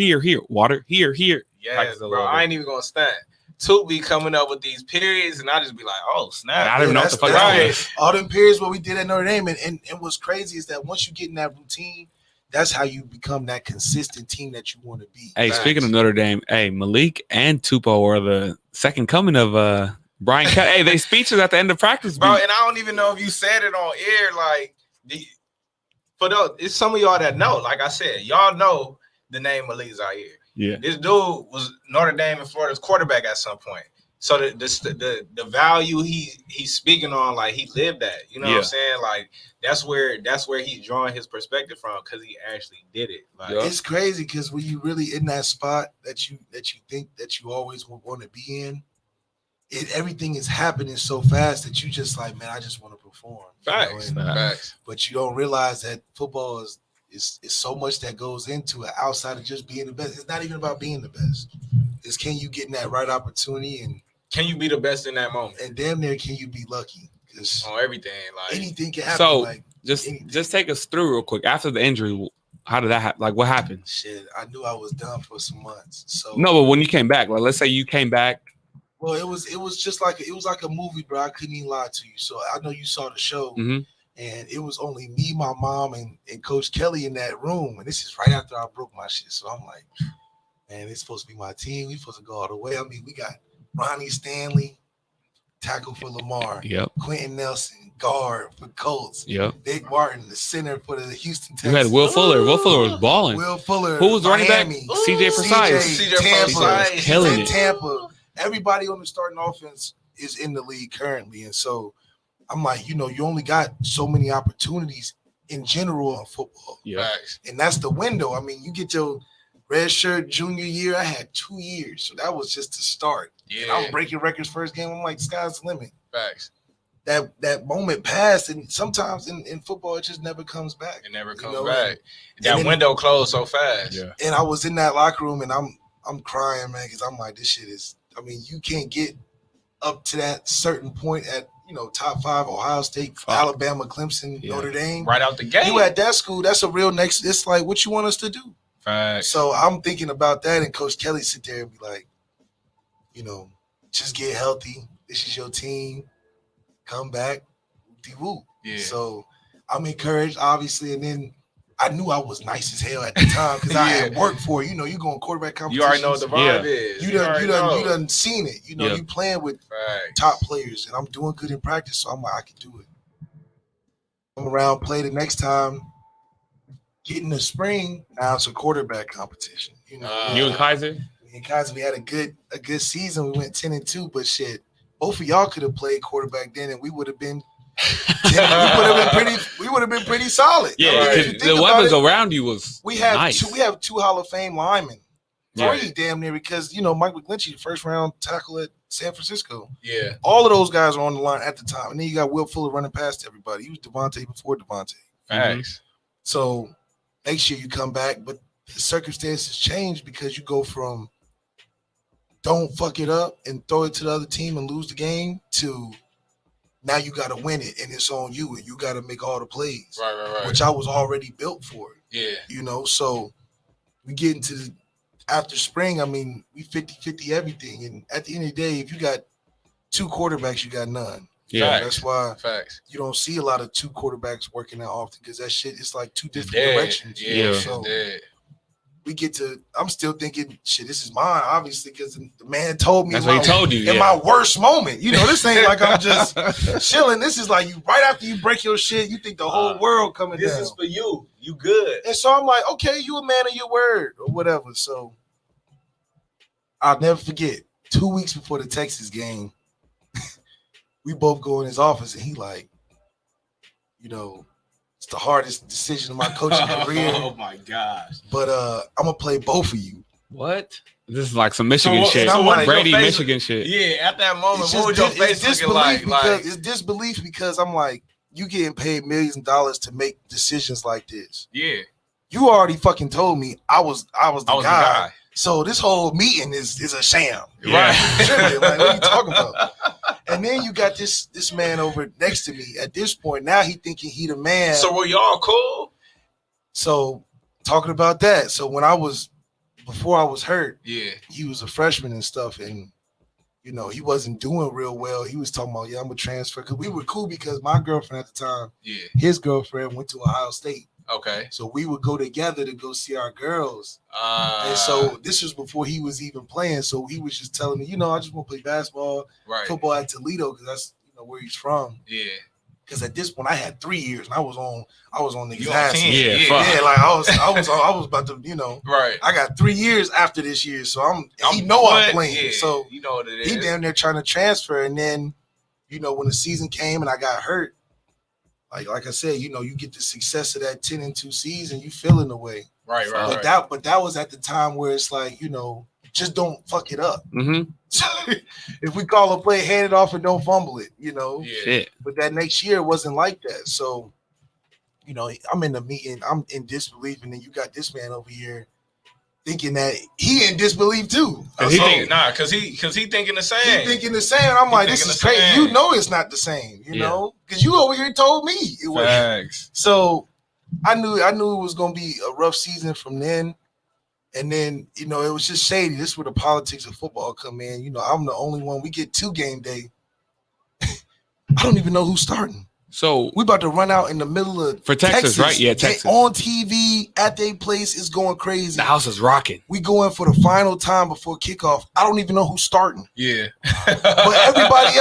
water, here. Yeah, bro. I ain't even gonna stand. Toot be coming up with these periods, and I just be like, oh snap! I don't even know what the fuck right. All them periods what we did at Notre Dame, and what's crazy is that once you get in that routine, that's how you become that consistent team that you want to be. Hey, speaking of Notre Dame, hey, Malik and Tupou are the second coming of Brian Kelly. Hey, they speeches at the end of practice, bro. And I don't even know if you said it on air. Like, for those, it's some of y'all that know. Like I said, y'all know the name Malik Zaire. Yeah, this dude was Notre Dame and Florida's quarterback at some point. So the value he's speaking on, like he lived that. You know what I'm saying? Like that's where he's drawing his perspective from because he actually did it. Like it's crazy because when you really in that spot that you think that you always want to be in, everything is happening so fast that you just like, man, I just want to perform. Facts. But you don't realize that football is so much that goes into it outside of just being the best. It's not even about being the best. It's can you get in that right opportunity and can you be the best in that moment? And damn near can you be lucky? On everything, like anything can happen. So like, just take us through real quick. After the injury, how did that happen? Like what happened? Shit, I knew I was done for some months. So no, but when you came back, like let's say you came back. Well, it was just like a movie, bro. I couldn't even lie to you. So I know you saw the show. Mm-hmm. And it was only me, my mom, and Coach Kelly in that room. And this is right after I broke my shit. So I'm like, man, it's supposed to be my team. We supposed to go all the way. I mean, we got Ronnie Stanley, tackle for Lamar. Yep. Quentin Nelson, guard for Colts. Yep. Big Martin, the center for the Houston Texans. You had Will Fuller. Will Fuller was balling. Will Fuller. Who was the running back? CJ Precise. CJ killing it. Tampa. Everybody on the starting offense is in the league currently. And so I'm like, you only got so many opportunities in general in football. Yeah. And that's the window. I mean, you get your red shirt junior year, I had 2 years. So that was just the start. Yeah. And I was breaking records first game. I'm like, sky's the limit. Facts. That moment passed, and sometimes in football it just never comes back. It never comes back. That window closed so fast. Yeah. And I was in that locker room, and I'm crying, man, because I'm like, this shit is. I mean, you can't get up to that certain point at top 5 Ohio State, Alabama, Clemson, Notre Dame. Right out the gate. You at that school, that's a real next. It's like, what you want us to do? Facts. So I'm thinking about that, and Coach Kelly sit there and be like, just get healthy. This is your team. Come back, woo. Yeah. So I'm encouraged, obviously, and then I knew I was nice as hell at the time because I had worked for it. You going quarterback competition. You already know what the vibe is. You done seen it. You playing with top players, and I'm doing good in practice, so I'm like, I can do it. Come around, play the next time. Get in the spring. Now it's a quarterback competition. You and Kaiser. Me and Kaiser, we had a good season. We went 10-2, but shit, both of y'all could have played quarterback then, and we would have been. we would have been pretty solid. Yeah, because the weapons around you was nice. We have 2 Hall of Fame linemen. 3 damn near, because Mike McGlinchey, first round tackle at San Francisco. Yeah. All of those guys are on the line at the time. And then you got Will Fuller running past everybody. He was Devontae before Devontae. Thanks. So next year you come back, but the circumstances change because you go from don't fuck it up and throw it to the other team and lose the game to now you got to win it, and it's on you, and you got to make all the plays. Right. Which I was already built for. Yeah. So we get into after spring, I mean, we 50-50 everything. And at the end of the day, if you got 2 quarterbacks, you got none. Yeah. That's why Facts. You don't see a lot of 2 quarterbacks working out often because that shit is like 2 different directions. Yeah. So we get to, I'm still thinking, shit, this is mine, obviously, because the man told me. That's what he told you. In my worst moment. This ain't like I'm just chilling. This is like you right after you break your shit, you think the whole world coming down. This is for you. You good. And so I'm like, okay, you a man of your word or whatever. So I'll never forget, 2 weeks before the Texas game, we both go in his office and he like, it's the hardest decision of my coaching career. Oh my gosh. But I'm gonna play both of you. What? This is like some Michigan shit. So like, Brady, Michigan shit. Yeah, at that moment, what was your face looking like? It's disbelief because I'm like, you getting paid millions of dollars to make decisions like this. Yeah. You already fucking told me I was the guy. So this whole meeting is a sham. Right. Like, what are you talking about? And then you got this man over next to me. At this point, now he thinking he the man. So were y'all cool? So talking about that. So before I was hurt, he was a freshman and stuff, and he wasn't doing real well. He was talking about, I'm gonna transfer, because we were cool because my girlfriend at the time, his girlfriend went to Ohio State. Okay. So we would go together to go see our girls. And so this was before he was even playing. So he was just telling me, I just want to play basketball, football at Toledo, because that's where he's from. Yeah. Because at this point I had 3 years and I was on niggas' You ass. Yeah, like I was about to, Right. I got 3 years after this year, so I'm playing. Yeah, so you know what it is. He damn near trying to transfer, and then when the season came and I got hurt, like I said, you get the success of that 10-2 season, you feel in the way. Right. But that was at the time where it's like, just don't fuck it up. Mm-hmm. If we call a play, hand it off and don't fumble it, Yeah. Shit. But that next year it wasn't like that. So, I'm in the meeting, I'm in disbelief, and then you got this man over here thinking that he in disbelief too. Cause he thinking the same. He thinking the same. I'm like, this is crazy. Same. It's not the same, because you over here told me it was. Facts. So I knew it was gonna be a rough season from then. And then, it was just shady. This is where the politics of football come in. I'm the only one. We get 2 game day. I don't even know who's starting. So we about to run out in the middle of for Texas, right? Yeah, Texas. On TV at their place is going crazy. The house is rocking. We going for the final time before kickoff. I don't even know who's starting. Yeah. but everybody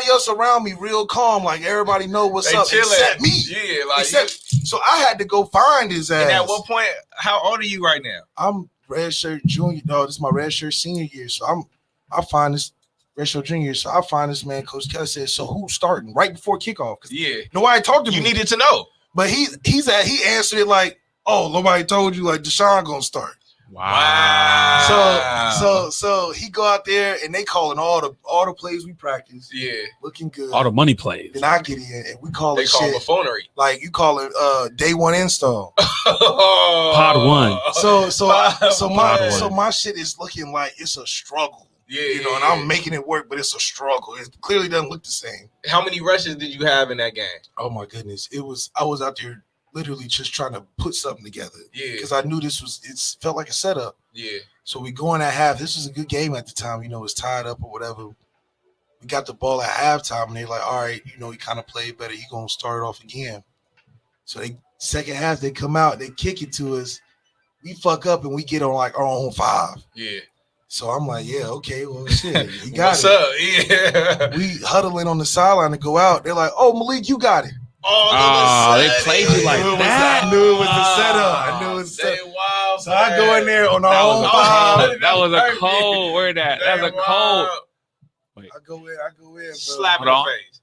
else around me real calm, like everybody know what's up except me. Yeah, like so I had to go find his ass. And at what point, how old are you right now? I'm redshirt junior. No, this is my redshirt senior year. So I find this redshirt junior. So I find this man, Coach Kelly said, so who's starting right before kickoff? Yeah. Nobody talked to me. You needed to know. But he answered it like, oh, nobody told you, like Deshaun gonna start. Wow. So he go out there and they calling all the plays we practice. Yeah. Looking good. All the money plays. Then I get in and we call They it call shit. buffoonery. Like you call it day one install. Pod 1. So my shit is looking like it's a struggle. Yeah, you know, and I'm making it work, but it's a struggle. It clearly doesn't look the same. How many rushes did you have in that game? Oh my goodness. I was out there literally just trying to put something together. Yeah. Because I knew it felt like a setup. Yeah. So we go in at half. This was a good game at the time, you know, it's tied up or whatever. We got the ball at halftime and they're like, all right, you know, he kind of played better. He gonna start it off again. So they second half, they come out, they kick it to us. We fuck up and we get on like our own 5. Yeah. So I'm like, yeah, okay, well, shit, he got What's it. What's up? Yeah. We huddling on the sideline to go out. They're like, oh, Malik, you got it. Oh, they played you like that. I knew it was the setup. I knew it was the setup. Wow, So I go in there on our That own was a 5. cold. That was a cold. Where that? That was a cold. I go in, bro. Slap in Hold the on. face.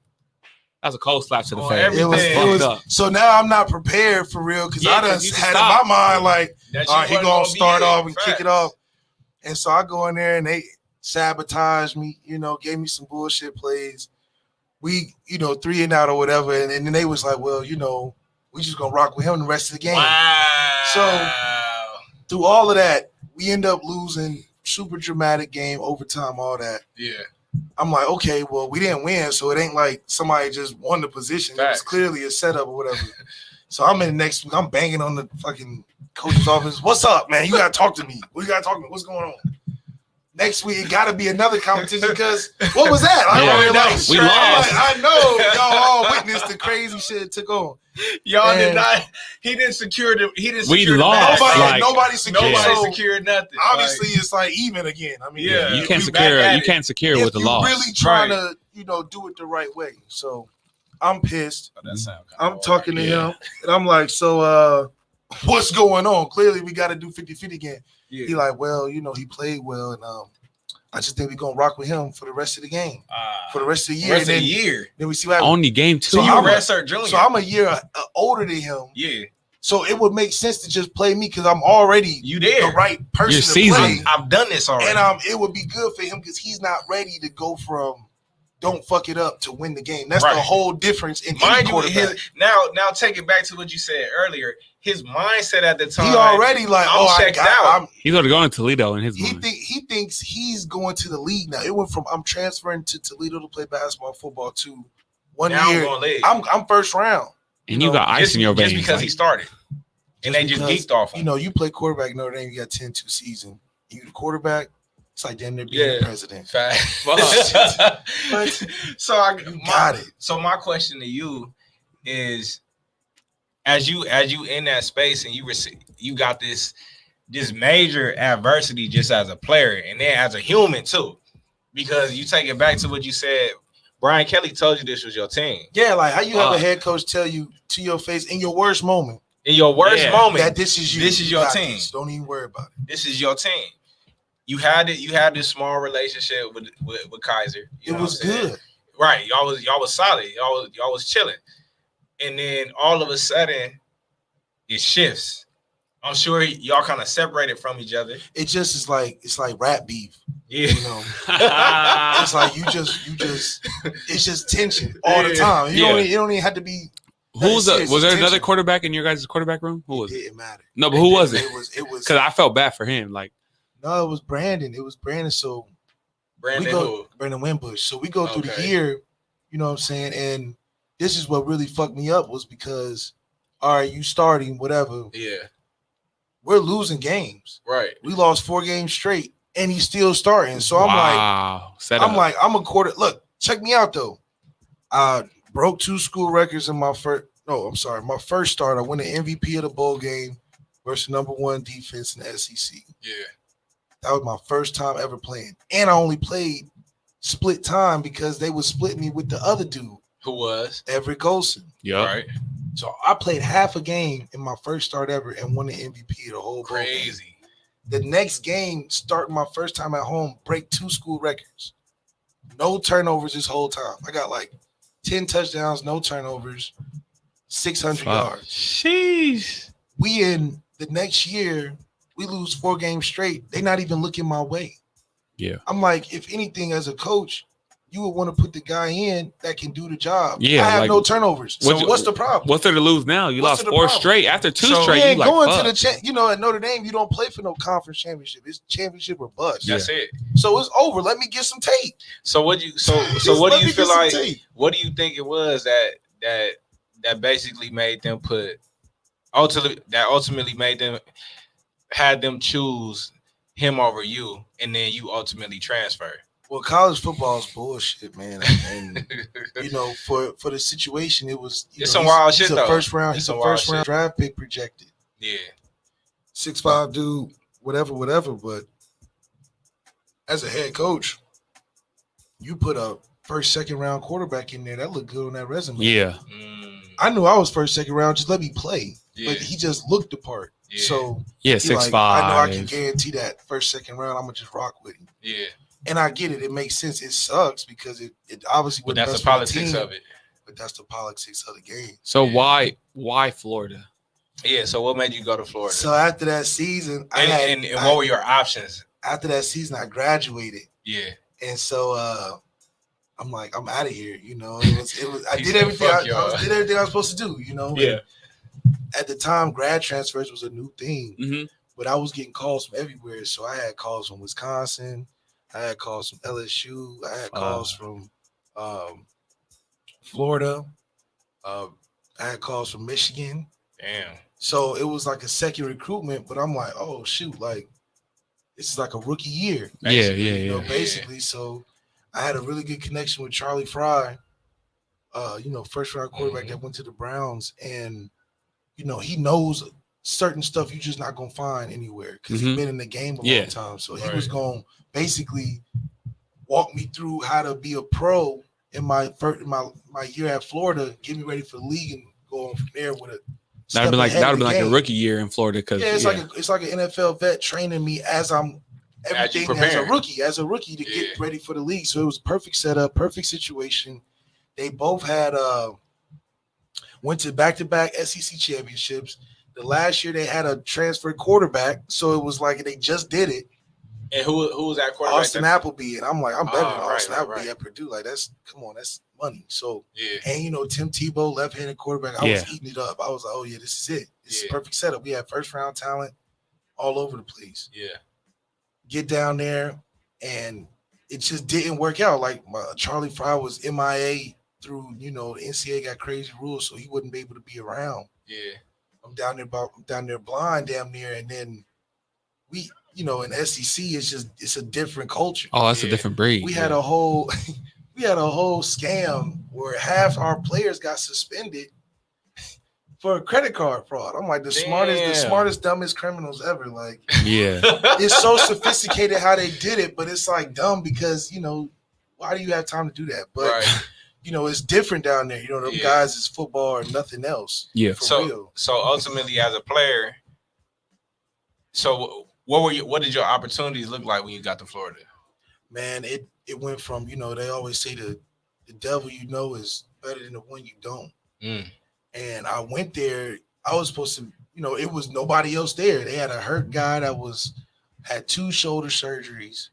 That was a cold slap to the Oh, face. everything. It was fucked up. so now I'm not prepared for real because Yeah, I done 'cause you had stopped. in my mind like, That all right, he shit gonna wasn't start be off and kick Facts. it off. And so I go in there and they sabotaged me, you know, gave me some bullshit plays. We, you know, 3 and out or whatever. And then they was like, well, you know, we just gonna rock with him the rest of the game. Wow. So through all of that, we end up losing. Super dramatic game, overtime, all that. Yeah. I'm like, okay, well, we didn't win, so it ain't like somebody just won the position. It was Facts. clearly a setup or whatever. So I'm in the next week. I'm banging on the fucking coach's office. What's up, man? You gotta talk to me. We gotta talk to me. What's going on? Next week, it gotta be another competition because what was that? I Yeah. don't really like, We I'm lost. like, I know y'all all witnessed the crazy shit it took on. Y'all did And- not. He didn't secure the. He didn't. We secure the lost, bag. like- Nobody secured. Nobody So secured nothing. obviously, it's like even again. I mean, Yeah. You can't we back secure. at You it. can't secure if with the you loss. really trying to, you know, do it the right way. So I'm pissed. Oh, that sound kinda I'm hard. talking to Yeah. him, and I'm like, so what's going on? Clearly, we got to do 50-50 again. Yeah. He like, well, you know, he played well, and I just think we're gonna rock with him for the rest of the game, for the rest of the year. Rest and of then, the year. then we see what happens. Only game 2. So You I'm a a- redshirt junior. So I'm a year older than him, yeah. so it would make sense to just play me because I'm already You the there? right person You're to seasoned. play. I've done this already. And it would be good for him because he's not ready to go from don't fuck it up to win the game. That's Right. the whole difference in any Mind you, quarterback. now take it back to what you said earlier. His mindset at the time. He already like, I'm I checked got. out. He's going to go to Toledo in his He mind. thinks he's going to the league now. It went from I'm transferring to Toledo to play basketball, football to 1 Now I'm year. going league. I'm first round. And you got ice in your veins. Just because he started. And they just because, geeked off him. You know, you play quarterback in Notre Dame. You got 10-2 season. You the quarterback. It's like damn near being the president. Fact. But So I you got it. So my question to you is, as you in that space and you got this major adversity just as a player and then as a human too, because you take it back to what you said. Brian Kelly told you this was your team. Yeah, like how you have Uh, a head coach tell you to your face in your worst moment In your worst Yeah. moment, that this is you. This is You your got team. this. Don't even worry about it. this is your team. You had this small relationship with Kaiser. You It know was what I'm saying? good. Right. Y'all was solid. Y'all was chilling. And then all of a sudden it shifts. I'm sure y'all kind of separated from each other. It just is like it's like rap beef. Yeah. You know, it's like you just it's just tension all the time. You don't even have to be. Who was serious. was there It's another tension. quarterback in your guys' quarterback room? Who was It it? didn't matter. No, but who was it? It was Because I felt bad for him. Like, no, it was Brandon. It was Brandon. So Brandon we go who? Brandon Wimbush. So we go through the Okay. year. You know what I'm saying? And this is what really fucked me up was because, all right, you starting whatever. Yeah. We're losing games. Right. We lost 4 games straight, and he's still starting. So I'm wow. Set up. like, I'm a quarter. Look, check me out though. I broke 2 school records in my first. No, I'm sorry. My first start, I won the MVP of the bowl game versus #1 defense in the SEC. Yeah. That was my first time ever playing, and I only played split time because they would split me with the other dude, Who was? Everett Golson. Yep. Right. So I played half a game in my first start ever and won the MVP of the whole bowl game. Crazy. The next game, starting my first time at home, break 2 school records. No turnovers this whole time. I got like 10 touchdowns, no turnovers, 600 yards. Sheesh. We in the next year, we lose 4 games straight. They're not even looking my way. Yeah. I'm like, if anything, as a coach, you would want to put the guy in that can do the job. Yeah, I have like, no turnovers. So what's the problem? What's there to lose now? You What's lost 4 straight. After 2 straight, you ain't like, going fuck. to the at Notre Dame, you don't play for no conference championship. It's championship or bust. That's it. So it's over. Let me get some tape. So what do you feel like? What do you think it was that basically made them ultimately made them had them choose him over you, and then you ultimately transfer? Well, college football is bullshit, man. And you know, for the situation, it was some wild shit though. He's a first round draft pick projected. Yeah, 6'5" dude, whatever. But as a head coach, you put a first, second round quarterback in there. That looked good on that resume. Yeah. I knew I was first, second round. Just let me play. Yeah. But he just looked the part. Yeah. So 6'5". I know I can guarantee that first, second round, I'm gonna just rock with him. Yeah. And I get it. It makes sense. It sucks because it obviously. But that's the politics of it. But that's the politics of the game. So why Florida? Yeah. So what made you go to Florida? So after that season, and what were your options? After that season, I graduated. Yeah. And so I'm like, I'm out of here. You know, it was. I did everything. I did everything I was supposed to do. You know. Yeah. And at the time, grad transfers was a new thing. Mm-hmm. But I was getting calls from everywhere. So I had calls from Wisconsin. I had calls from LSU. I had calls from Florida. I had calls from Michigan. Damn. So it was like a second recruitment, but I'm like, oh shoot, like this is like a rookie year. Yeah. Basically. So I had a really good connection with Charlie Fry, first round quarterback that went to the Browns, and he knows certain stuff you're just not gonna find anywhere because he's been in the game a long time. So he was gonna basically walk me through how to be a pro in my year at Florida, get me ready for the league, and go on from there with a. That'd be like a rookie year in Florida because it's like an NFL vet training me as I'm everything as a rookie to get ready for the league. So it was perfect setup, perfect situation. They both had went to back-to-back SEC championships. The last year they had a transfer quarterback, so it was like they just did it. And who was that quarterback? Austin Appleby, and I'm like, I'm better than Austin Appleby at Purdue. Like that's money. So and Tim Tebow, left-handed quarterback. I was eating it up. I was like, oh yeah, this is it. This is a perfect setup. We had first-round talent all over the place. Yeah. Get down there, and it just didn't work out. Like Charlie Fry was MIA through, the NCAA got crazy rules, so he wouldn't be able to be around. Yeah. I'm down there blind damn near, and then we, in SEC it's a different culture. Oh, that's a different breed. We had a whole scam where half our players got suspended for a credit card fraud. I'm like the smartest, dumbest criminals ever. Like, it's so sophisticated how they did it, but it's like dumb because why do you have time to do that? But it's different down there. Them guys is football or nothing else. Yeah. Real. So ultimately, as a player, so what did your opportunities look like when you got to Florida? Man, it went from they always say the devil is better than the one you don't. And I went there. I was supposed to, it was nobody else there. They had a hurt guy that had 2 shoulder surgeries,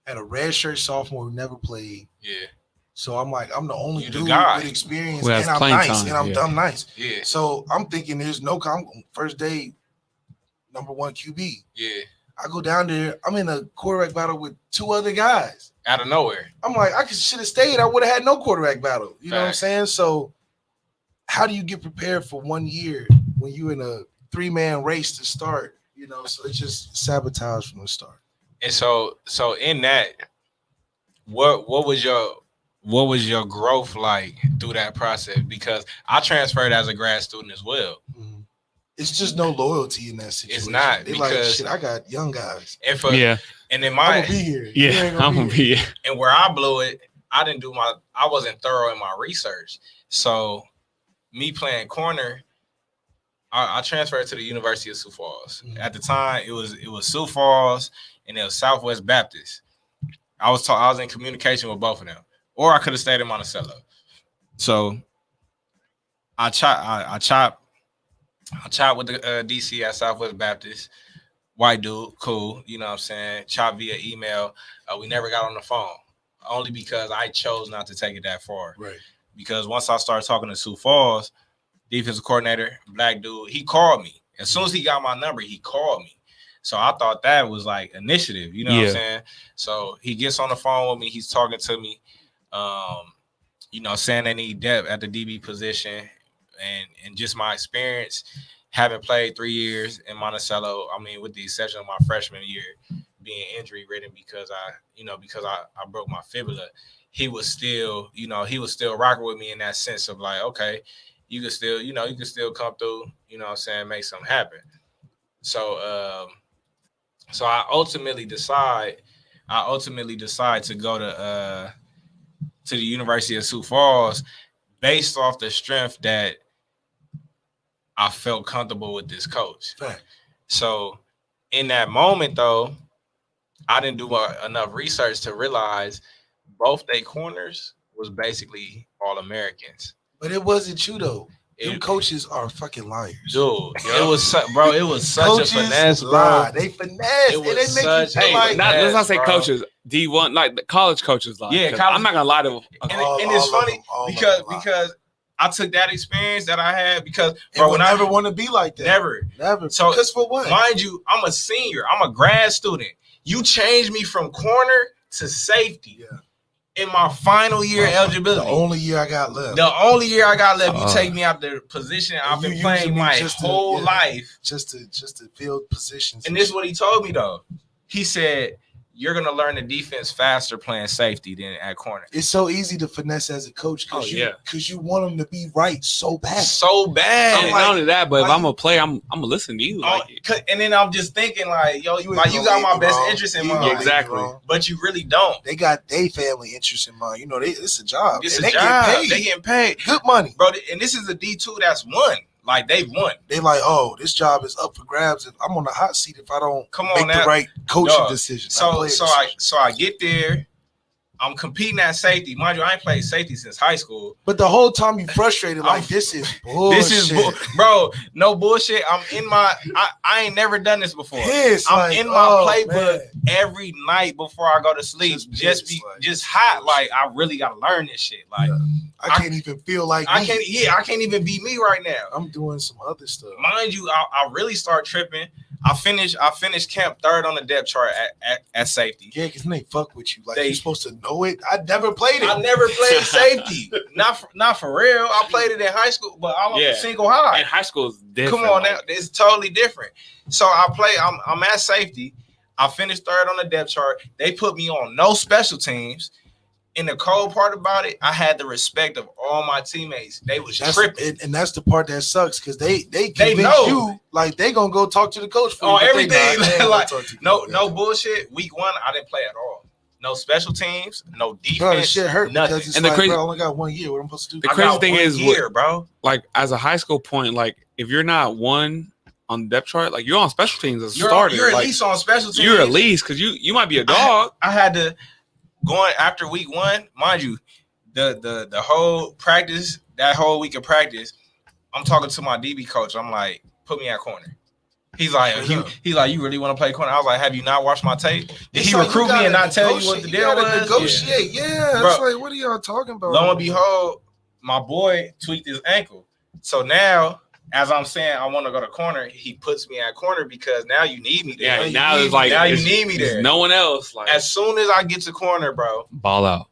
had a redshirt sophomore who never played. Yeah. So I'm like, I'm the only dude with experience, and I'm nice, and I'm dumb nice. Yeah. So I'm thinking there's no first day, number 1 QB. Yeah. I go down there. I'm in a quarterback battle with 2 other guys. Out of nowhere. I'm like, I should have stayed. I would have had no quarterback battle. You know what I'm saying? So how do you get prepared for 1 year when you're in a 3-man race to start? So it's just sabotage from the start. And so in that, what was your growth like through that process? Because I transferred as a grad student as well. Mm-hmm. It's just no loyalty in that situation. It's not they because like, shit, I got young guys. And and in I'm gonna be here. Yeah, I'm gonna be here. And where I blew it, I wasn't thorough in my research. So me playing corner, I transferred to the University of Sioux Falls. Mm-hmm. At the time, it was Sioux Falls and it was Southwest Baptist. I was in communication with both of them, or I could have stayed in Monticello. So I chopped with the DC at Southwest Baptist. white dude, cool. You know what I'm saying? Chop via email. We never got on the phone, only because I chose not to take it that far. Right. Because once I started talking to Sioux Falls, defensive coordinator, black dude, he called me. As soon as he got my number, he called me. So I thought that was like initiative, you know what I'm saying? So he gets on the phone with me. He's talking to me, you know, saying they need depth at the DB position, and just my experience, having played 3 years in Monticello. I mean, with the exception of my freshman year being injury ridden because I broke my fibula. He was still rocking with me in that sense of like, okay, you can still come through, you know what I'm saying, make something happen. So so I ultimately decide to go to the University of Sioux Falls based off the strength that I felt comfortable with this coach. Fact. So in that moment, though, I didn't do enough research to realize both their corners was basically All-Americans. But it wasn't you though. Them coaches are fucking liars. Dude, it was such coaches a finesse, bro. They finesse. It was and they make such you feel like let's not say bro. coaches. D1, like the college coaches lie. Yeah, I'm not gonna lie to and it's funny because I took that experience that I had because bro, when I never want to be like that. Never. So because for what? Mind you, I'm a senior. I'm a grad student. You changed me from corner to safety. Yeah. In my final year eligibility. The only year I got left. You take me out the position I've been playing my whole life. Just to field positions. And this is what he told me though. He said, you're gonna learn the defense faster playing safety than at corner. It's so easy to finesse as a coach because you want them to be right so bad. And not only that, but if I'm a player, I'm gonna listen to you. And then I'm just thinking like, yo, you got my best interest in mind. Exactly. But you really don't. They got their family interest in mind. You know, it's a job. It's a job. They getting paid. Good money. Bro, and this is a D2 that's won. Like they've won. They like, oh, this job is up for grabs. If I'm on the hot seat if I don't make the right coaching decision. So I get there. I'm competing at safety. Mind you, I ain't played safety since high school. But the whole time you frustrated, like this is bullshit. Bro, no bullshit. I'm in my I ain't never done this before. I'm in my playbook every night before I go to sleep. Just hot. Like I really gotta learn this shit. Like I can't even feel like I can't even be me right now. I'm doing some other stuff. Mind you, I really start tripping. I finished camp third on the depth chart at safety. Yeah, because they fuck with you. Like you're supposed to know it. I never played it. I never played safety. Not for real. I played it in high school, but I'm single high. And high school is different. Come on now, it's totally different. So I'm at safety. I finished third on the depth chart. They put me on no special teams. And the cold part about it, I had the respect of all my teammates. They was tripping. And that's the part that sucks because they convince you like they gonna go talk to the coach for everything. Like no bullshit. Week 1, I didn't play at all. No special teams, no defense. Bro, this shit hurt nothing. And the crazy, bro, I only got 1 year. What am I supposed to do? The crazy thing is, bro. Like as a high school point, like if you're not one on the depth chart, like you're on special teams as a starter. You're at least on special teams. You're at least because you might be a dog. I had to. Going after week 1, mind you, the whole practice, that whole week of practice, I'm talking to my DB coach. I'm like, put me at corner. He's like, you really want to play corner? I was like, have you not watched my tape? Did he recruit me and not tell you what the deal was? Negotiate, yeah. Bro, it's like, what are y'all talking about? Lo and behold, my boy tweaked his ankle. So now, as I'm saying, I want to go to corner. He puts me at corner because now you need me there. Yeah, now you need me there. No one else. Like as soon as I get to corner, bro, ball out.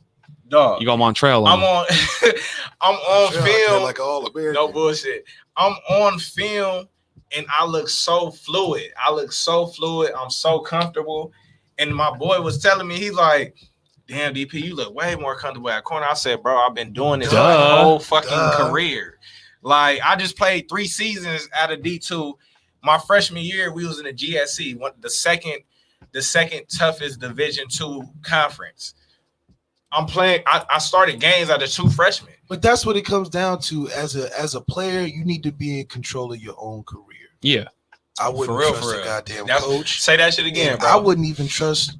Dog, you got Montreal. I'm on film. Like all American. No bullshit. I'm on film, and I look so fluid. I'm so comfortable. And my boy was telling me, he's like, "Damn, DP, you look way more comfortable at corner." I said, "Bro, I've been doing this my whole fucking career." Like I just played 3 seasons out of D2. My freshman year, we was in the GSC, the second toughest Division II conference. I'm playing. I started games out of 2 freshmen. But that's what it comes down to. As a player, you need to be in control of your own career. Yeah, I wouldn't trust a goddamn coach. Say that shit again, bro. I wouldn't even trust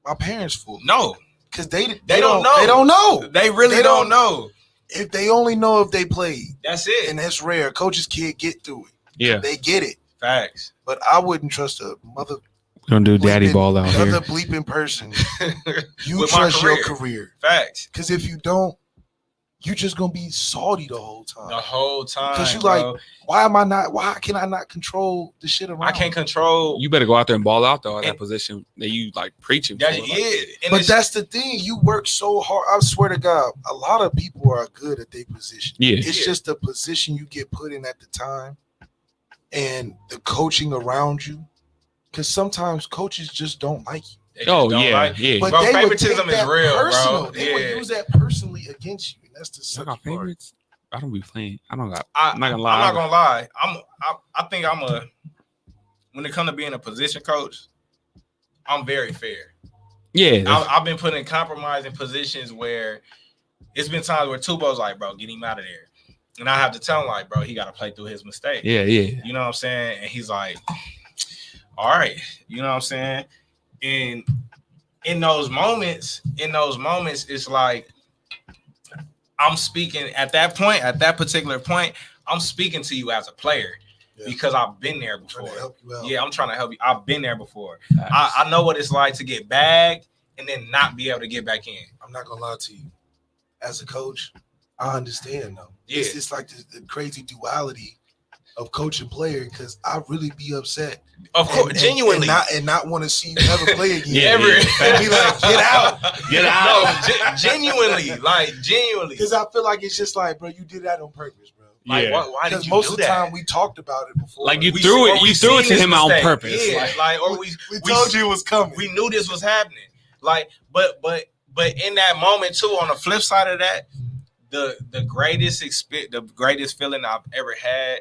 my parents for me. No, because they don't know. They don't know. They really don't know. If they only know if they played, that's it. And that's rare. Coach's kid get through it. Yeah, they get it. Facts. But I wouldn't trust a mother. We don't do daddy ball out here. Another bleeping person. You With trust my your career. Facts. Because if you don't, you just gonna be salty the whole time. The whole time. Because you bro. like, why can I not control the shit around? I can't control. You better go out there and ball out though at that And- position that you like preaching. That, for. yeah. Like, And But it's- that's the thing. You work so hard. I swear to God, a lot of people are good at their position. yeah. It's just the position you get put in at the time and the coaching around you. Because sometimes coaches just don't like you. they just Oh don't yeah, like- yeah. But Bro, they would favoritism take is that real, bro. personal. They would Yeah. use that personally against you. And that's the I sucky got part. favorites. I don't be playing. I don't got. I'm not gonna lie. I'm not gonna lie. I think I'm a. When it comes to being a position coach, I'm very fair. Yeah. I've been put in compromising positions where it's been times where Tubo's like, bro, get him out of there. And I have to tell him, like, bro, he got to play through his mistake. Yeah. Yeah. You know what I'm saying? And he's like, all right. You know what I'm saying? And in those moments, it's like I'm speaking at that particular point, I'm speaking to you as a player because I've been there I'm trying before. to help you out. Yeah, I'm trying to help you. I've been there before. I know what it's like to get bagged and then not be able to get back in. I'm not gonna lie to you. As a coach, I understand though. Yeah. It's like the crazy duality of coach and player because I really be upset. Of course, genuinely. and not want to see you ever play again. Yeah, Ever. And be like, get out. Get out. No, genuinely. Like, genuinely. Because I feel like it's just like, bro, you did that on purpose, bro. Like, Yeah. why did Because you most do of the that? time we talked about it before. Like you We- threw or it. we You threw it seen to this him on mistake. purpose. Yeah, Like, or we told you it was coming. we knew this was happening. Like, but in that moment too, on the flip side of that, the greatest feeling I've ever had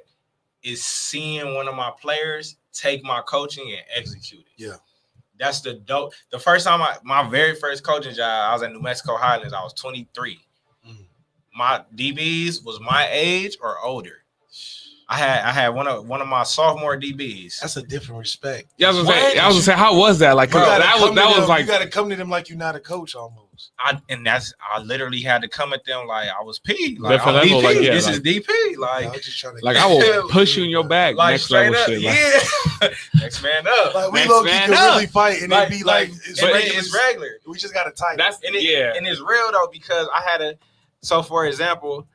is seeing one of my players take my coaching and execute it. Yeah. That's the dope. The first time my very first coaching job, I was at New Mexico Highlands. I was 23. Mm. My DBs was my age or older. I had one of my sophomore DBs. That's a different respect. yeah, I was What? gonna say, how was that? Like, 'cause You gotta that come to was them- like, you got to come to them like you're not a coach almost. I literally had to come at them like I was P. That Like, for I'm level, DP. like, yeah, This like- is DP. I Like, was just trying to like I will push you in your bag. like Next straight level up. shit. Like, Yeah. Next man up. Like we Next low key man can up. really fight and it be like it's, it's regular. it's regular. We just got to tighten. that's And it, yeah. and it's real though because I had so for example,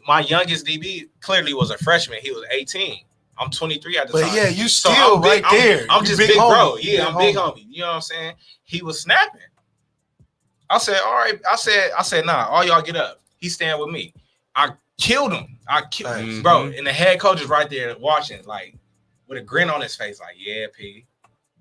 my youngest DB clearly was a freshman. He was 18. I'm 23 at the But time. yeah, you So still I'm right big- there. I'm You just big big homie. bro. You Yeah, I'm big homie. You know what I'm saying? He was snapping. I said, all right. I said, nah, all y'all get up. He's staying with me. I killed him. Nice. Bro, and the head coach is right there watching, like with a grin on his face, like, yeah, P,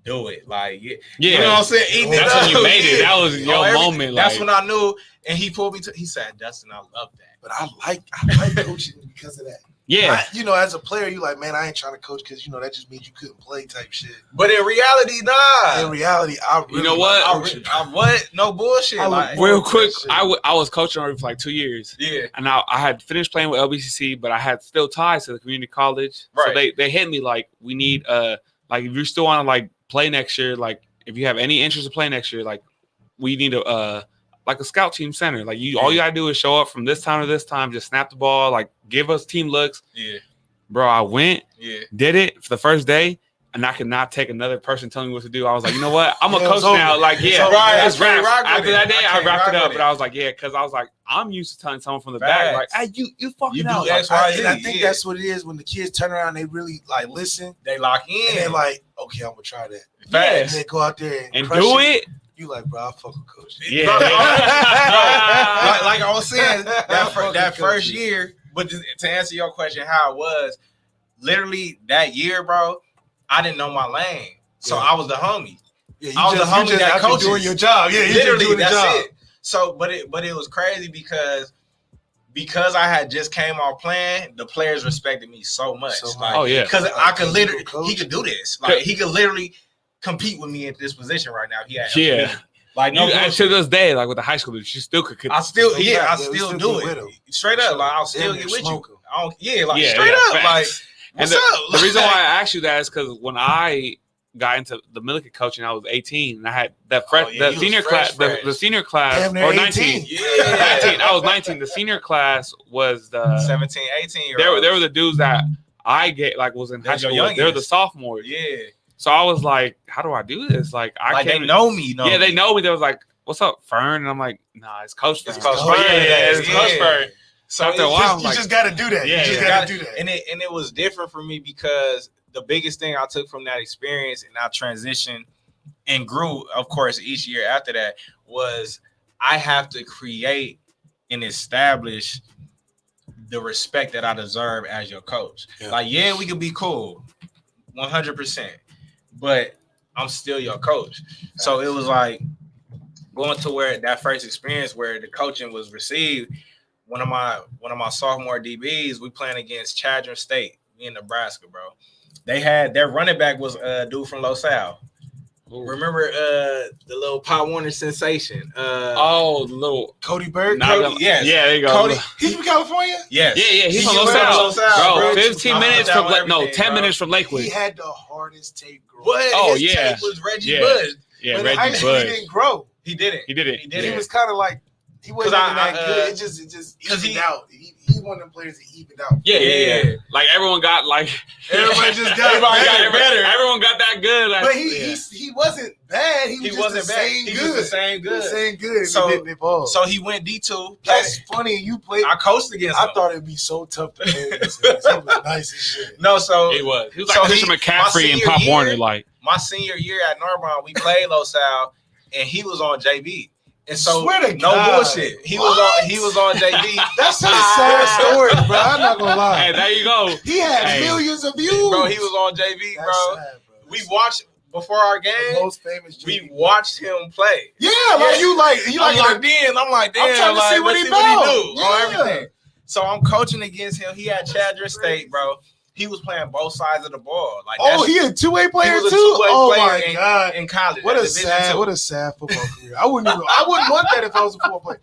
do it. Like, yeah. Yeah. You know what I'm saying? Eat it That's when up. you made it. Yeah. That was your everything. moment. That's like, when I knew. And he pulled me to, he said, Dustin, I love that. But I like coaching because of that. yeah. As a player, you like, man, I ain't trying to coach because that just means you couldn't play type shit. But in reality, nah. In reality, I really know what? like coaching. What? No bullshit. I Like, would- Real quick, shit. I was coaching already for like 2 years. yeah. And I had finished playing with LBCC, but I had still ties to the community college. So Right. they hit me like, we need like if you still want to like play next year, like if you have any interest in playing next year, like we need a like a scout team center. Like all you gotta do is show up from this time to this time, just snap the ball, like give us team looks. Yeah. Bro, I went, Yeah. did it for the first day, and I could not take another person telling me what to do. I was like, you know what? I'm a Yeah, it coach was over. now. Like, It's yeah, over. Right, it's I can't wrapped. rock with After it. that day, I I can't wrapped it rock up. with But it. I was like, yeah, because I was like, I'm used to telling someone from the back, like, Facts. hey, you fucking You do out. X, Like, Y, And I Z, think yeah. that's what it is when the kids turn around, they really like listen They lock and in. they're like, okay, I'm gonna try that. Facts. And they go out there and crush do it. You like, bro, I fuck with coach. Yeah. Bro, like I was saying, that first year, but to answer your question, how it was, literally that year, bro, I didn't know my lane. So Yeah. I was the homie. Yeah, I was the homie that out there coaches. doing your job. Yeah, you just Literally, doing the that's job. it. So, but it was crazy because I had just came off playing, the players respected me so much. So Like, Oh, yeah. because Like, I could he's a literally, coach. he could do this. Like he could literally compete with me at this position right now. If he had Yeah. like no You, and bullshit. to this day, like with the high school, you still could. I still, He's yeah, not- I yeah, we still still do get with it. him. Straight up, like I'll still Damn get near with you. smoke him. I don't, yeah, like Yeah, straight yeah, up, facts. like what's And up? the reason why I asked you that is because when I got into the Milliken coaching, I was 18, and I had that Oh, yeah, you the was senior fresh, class, fresh. the senior class, Damn near or 18. 19. yeah, 19. I was 19. The senior class was the 17, 18 year they were the dudes that I was in high They're your school. They're the youngest. sophomores. Yeah. So I was like, how do I do this? Like I Like, can't. they know me. Yeah, they know me. They was like, what's up, Fern? And I'm like, nah, it's Coach Fern. It's Coach Fern. Yeah, it's Yeah. Coach Fern. So After a it's while, just- I'm You like, just got to do that. Yeah, you just yeah. got to do that. and it was different for me because the biggest thing I took from that experience, and I transitioned and grew, of course, each year after that, was I have to create and establish the respect that I deserve as your coach. Yeah. Like, yeah, we could be cool, 100%, but I'm still your coach. So it was like going to where that first experience where the coaching was received. One of my sophomore DBs, we playing against Chadron State in Nebraska, bro. They had their running back was a dude from Los Al. Remember the little Pop Warner sensation? Oh, little. Cody Bird. Nah, yes. Yeah, there you go. Cody. He's from California. Yes. Yeah, he's He from was Los from Al. Los Al, Bro, bro. 15 I minutes put from down no, everything, 10 bro. minutes from Lakewood. He had the hardest tape growing. What? Oh, His yeah. tape was Reggie Yeah. Bush. Yeah, But in high Reggie school, he Bush. didn't grow. He did it. He did it. He did He it. was kind of like he wasn't 'Cause even I- that good. It just 'cause evened he- out. He's one of them players that evened out. Yeah. Like everyone got like Everybody just got everybody better. better. Everyone got that good. Like, But he wasn't bad. He was He just wasn't the bad. same He good. was the same He was good. the same good. So- He didn't evolve. So he went D2. That's funny. You played. I coached against him. I thought it'd be so tough to play against him. He was nice as shit. No, so he was. He was like So Christian my McCaffrey and senior Pop year- Warner. Like, my senior year at Narbonne, we played Los Al, and he was on JV. And so Swear to no God. bullshit. He was on JV. That's a sad story, bro. I'm not gonna lie. hey, there you go. He had Hey. millions of views. Bro, he was on JV, That's bro. sad, bro. We watched before our The game. most famous. We JV. watched him play. Yeah, like you like I'm locked in. I'm like, damn, I'm trying to like, see what let's he see what about. he do on Yeah. everything. So I'm coaching against him. He had Chadron State, bro. He was playing both sides of the ball. Like, Oh, he a two-way player was a too. two-way Oh player my god, in college. what at a Division sad, II. what a sad football career. I wouldn't want that if I was a football player.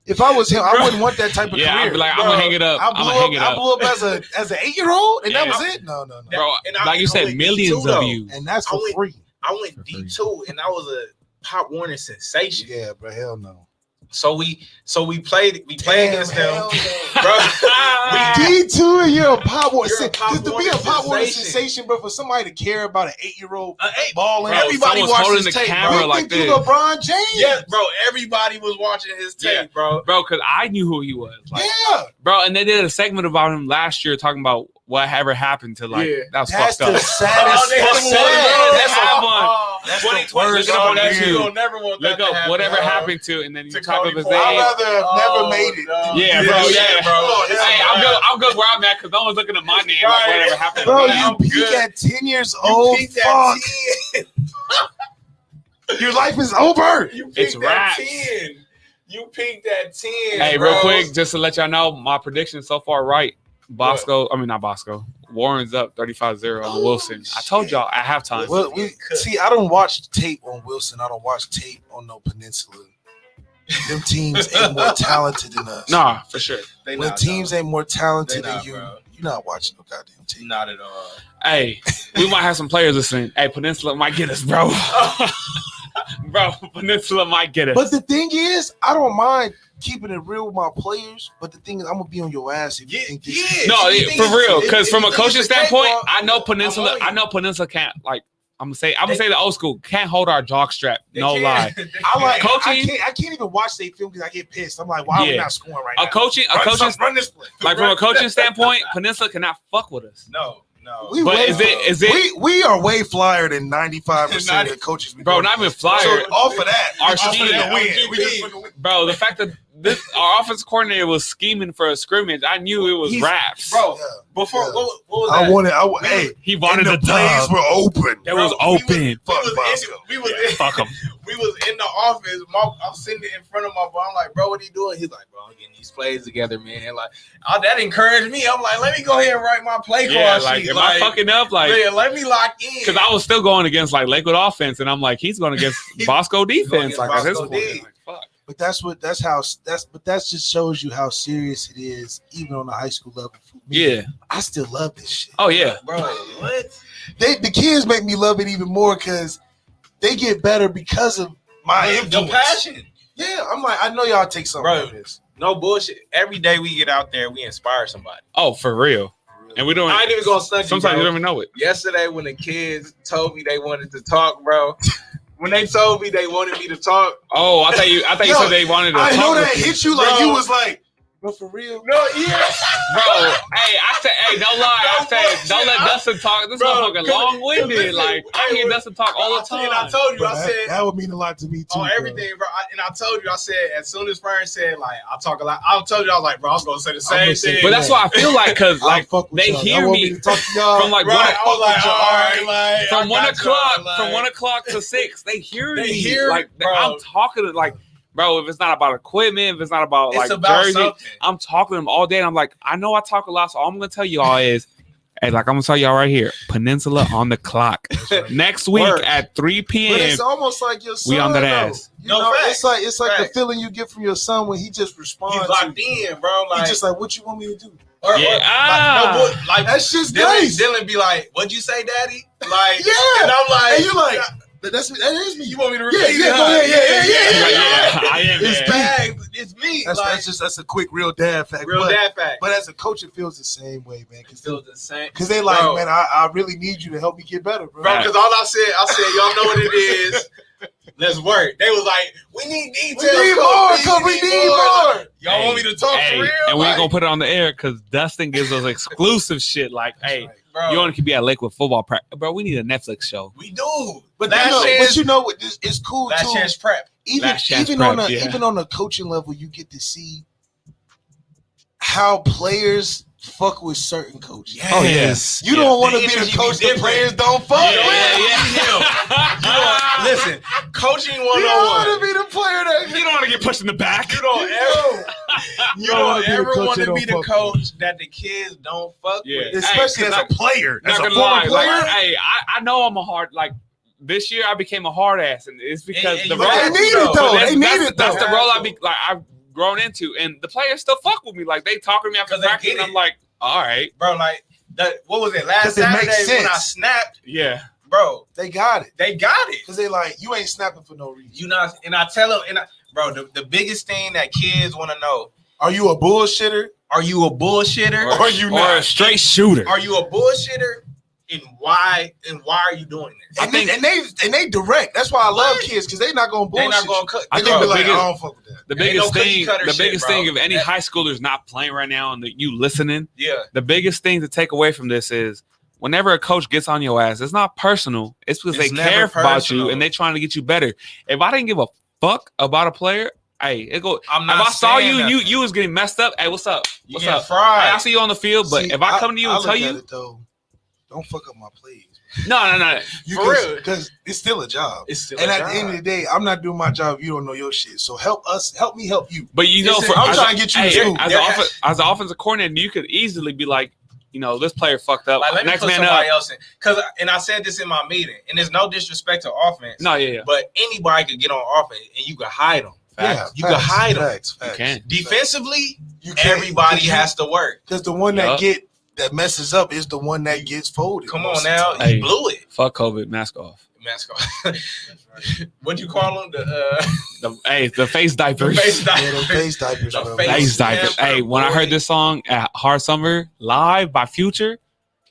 If I was him, I wouldn't want that type of Yeah, career. I'd be like, I'm Bro, gonna hang it up. I I'm blew gonna hang it I up. blew up as an 8-year-old, and that Yeah. was it. No. Bro, And I- like you I said, went millions D2 of though. views. And that's I for went- free. I went D2, and I was a Pop Warner sensation. Yeah, bro. Hell no. So we played against them, hell bro. D2 and you're a pop warner. You're a Pop Just to be Warner a pop warner sensation. sensation, bro, for somebody to care about an 8-year-old Hey, balling. Bro, Everybody someone's watches holding his the tape, camera bro. like Think you this. LeBron James. yeah, bro. Everybody was watching his tape, Yeah. bro. Bro, because I knew who he was. Like, Yeah. bro, and they did a segment about him last year talking about whatever happened to like Yeah. that was That's fucked the up. saddest. they that's had sad. one. They had one. That's 2020. the worst Look on that you. you don't never want that Look to up happen, whatever bro. happened to, and then you To talk Cody up his Ford. I'd name. rather have never made it. no. Yeah, bro. Yeah, bro. Oh, Hey, I'm good where I'm at because no one's looking at my name. Like, Right. whatever happened. to Bro, me. you I'm peak good. at 10 years You old. peaked at Fuck. 10. Your life is over. You It's peaked at raps. 10. You peaked at 10. Hey, bro. real quick, just to let y'all know, my prediction so far right. Bosco, I mean not Bosco. Warren's up 35-0 on Wilson. I told shit. y'all at halftime. Well, see, I don't watch tape on Wilson. I don't watch tape on no Peninsula. Them teams ain't more talented than us. Nah, for sure. They When not, teams ain't more talented They than not, you, bro. you're not watching no goddamn though. tape. Not at all. Hey, we might have some players listening. Hey, Peninsula might get us, bro. Bro, Peninsula might get us. But the thing is, I don't mind keeping it real with my players. But the thing is, I'm gonna be on your ass if you think this. Yeah. No, If you for think real. it's- Because if from you a think coaching it's a standpoint, cakewalk, I know I'm Peninsula. on you. I know Peninsula can't like. I'm gonna say the old school can't hold our jock strap. They No can't. lie. They I like can't. Coaching- I can't even watch they film because I get pissed. I'm like, why are we Yeah. not scoring right A now? coaching Run this play. like from a coaching standpoint, Peninsula cannot fuck with us. No. We But way- is it we are way flyer than 95% of the coaches. We Bro, go not even against. flyer. So off of that, Our we just scheme- finna win. OGP. We just finna win. Bro, the fact that our offensive coordinator was scheming for a scrimmage, I knew it was He's- raps. Bro, Yeah. before Yeah. what was that? Hey, He and wanted the the plays dub. were open. That was Bro, we open. Fuck we Bosco. Fuck him. We was in the office. I'm sitting in front of my boy. I'm like, bro, what are you doing? He's like, bro, I'm getting these plays together, man. Like, that encouraged me. I'm like, let me go ahead and write my play Yeah, card like sheet. am I fucking up? Like, yeah, let me lock in. because I was still going against like Lakewood offense, and I'm like, he's going against Bosco going defense. against Like at this Bosco point, D. like, fuck. But that just shows you how serious it is, even on the high school level. For me, Yeah. I still love this shit. Oh yeah. bro, what? The kids make me love it even more because they get better because of my Your influence. passion. Yeah, I'm like, I know y'all take something Bro. from this. No bullshit. Every day we get out there, we inspire somebody. Oh, for real. And we don't. I ain't even gonna stunt you, Sometimes bro. you don't even know it. Yesterday, when the kids told me they wanted to talk, bro. When they told me they wanted me to talk. Oh, I thought you said they wanted to. I talk know that with you. hit you like Bro. you was like, but for real. No, yeah. Bro, hey, I said, hey, don't lie. I said, don't let Dustin talk. This Bro, motherfucker long-winded. listen, Like, I hear Dustin talk all the time. And I told you, Bro, I said. that would mean a lot to me too. On everything, bro. And I told you, I said, as soon as Brian said, like, I talk a lot, I told you, I was like, bro, I was going to say the same thing. But that's why I feel like, because, like, they hear me to talk to y'all. from, like, Right, I was like, all right, like, from I 1 got o'clock, y'all, like, from 1 o'clock to 6, they hear They me. hear, like, bro. I'm talking to, like, bro, if it's not about equipment, if it's not about, It's like, about jersey, something. I'm talking to them all day, and I'm like, I know I talk a lot, so all I'm going to tell y'all is, hey, like, I'm going to tell y'all right here, Peninsula on the clock. Next week Word. at 3 But p.m., it's almost like your son. we on that though. ass. You No, know, facts. it's like the Facts. feeling you get from your son when he just responds. He's locked in, bro. Like, He's just like, what you want me to do? like That's just Dylan, nice. Dylan be like, what'd you say, daddy? Like, Yeah. And I'm like, And you like, that is me. you want me to repeat it? Yeah, go ahead. Yeah, I am, It's man. bad. It's me. That's a quick real dad fact. real but, dad fact. But as a coach, it feels the same way, man. It's still the same. Because they like, Bro. man, I really need you to help me get better, bro. Bro, because all I said, y'all know what it is. Let's work. They was like, we need details. We need more, cause we need more. Y'all want me to talk Hey, for real? and we ain't Like, gonna put it on the air because Dustin gives us exclusive shit. Like, hey, bro, you only can be at Lakewood football practice, bro. We need a Netflix show. we do. But last you know what? It's cool last too. chance prep. Last chance Even prep, on yeah. even on a coaching level, you get to see how players fuck with certain coaches. Oh, yes. You don't want to The be energy the coach be the different. players don't fuck with. Listen, coaching You don't 101. want to be the player that You don't want to get pushed in the back. You don't ever, you don't ever want to be the don't fuck coach that the kids don't fuck Yeah. with. especially Hey, as a player. As Not a gonna lie, former player, like, hey, I know I'm a hard like. This year I became a hard ass, and it's because And the you role. had they need to, it though. though. That's, They need that's, it that's though. the role I've grown into, and the players still fuck with me. Like they talking to me after 'Cause they practice, get and I'm it. like, all right, Bro, like, what was it? Last 'Cause it makes Saturday when I sense. snapped, yeah. bro, They got it they got it. because they like you ain't snapping for no reason. You know, and I tell them, bro, the biggest thing that kids want to know, Are you a bullshitter? are you a bullshitter? Or are you or not? a straight shooter. Are you a bullshitter? And why are you doing this? And they direct. That's why I love kids because they not gonna They're bullshit. not gonna cut. I They think gonna be the like, biggest- I don't fuck with that. The Ain't biggest no cookie thing, cutter the shit, biggest bro. thing, if any high schooler's not playing right now and you listening, Yeah. the biggest thing to take away from this is whenever a coach gets on your ass, it's not personal. It's because It's they never care about you personal. and they trying to get you better. If I didn't give a fuck about a player, hey, it go. I'm If not I saw you and saying you was getting messed up, hey, what's up? you What's getting up? fried. Hey, I see you on the field, but See, if I come to you and look tell at you, it, though, don't fuck up my plays. no, For real. Because it's still a job. It's still And a at job. the end of the day, I'm not doing my job if you don't know your shit. So help me help you. but you know, Listen, for I'm as trying to get you to hey, school. as Yeah. as an offensive coordinator, you could easily be like, you know, this player fucked up. Like, let me Next put man up. somebody else in. And I said this in my meeting, and there's no disrespect to offense. No, yeah. But anybody could get on offense, and you can hide them. Yeah, You can hide them. facts. You can. Defensively, You can't, everybody has to work. because the one Yup. that messes up is the one that gets folded. Come most on of the now, time. Hey. he blew it. Fuck COVID, mask off. Mascot. What'd you call him? The face diapers. face Yeah, diaper. the face diapers, The bro. face Face diapers. diaper, Hey, when I boy. heard this song at Hard Summer live by Future,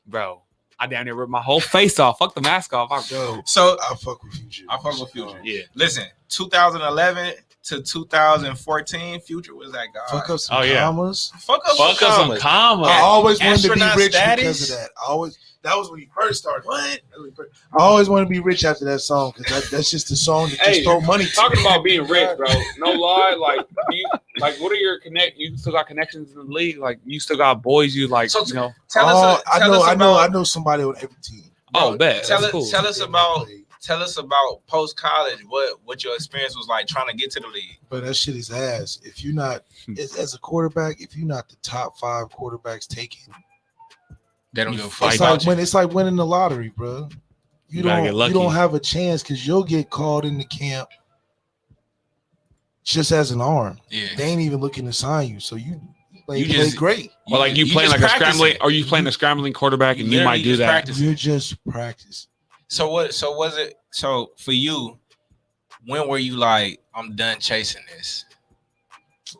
bro, I damn near ripped my whole face off. Fuck the mask off. Yo, So I fuck with Future. I fuck with Future. Yeah. Listen, 2011 to 2014, Future was that guy. Fuck up some Oh, yeah. commas. Fuck up Fuck us some commas. I always wanted to be Astronaut rich status? because of that. That was when he first started. What? I always wanted to be rich after that song because that's just the song that Hey, just throw money to. Talking about being rich, bro. No lie. Like, what are your You still got connections in the league? Like, you still got boys you like, So- you know? Tell us. I know somebody on every team. Oh, bet. Tell That's us. cool. Tell us about post college. What your experience was like trying to get to the league. But that shit is ass. If you're not as a quarterback, if you're not the top 5 quarterbacks taken, They don't You give a fight fuck. it's like winning the lottery, bro. You gotta get lucky. You don't have a chance because you'll get called into camp just as an arm. Yeah. They ain't even looking to sign you, so you play just- great. Or like you playing just like a practicing. scrambling, or you playing a scrambling quarterback, and you Literally might do just that. practice. You're just practicing. So was it? So for you, when were you like, I'm done chasing this?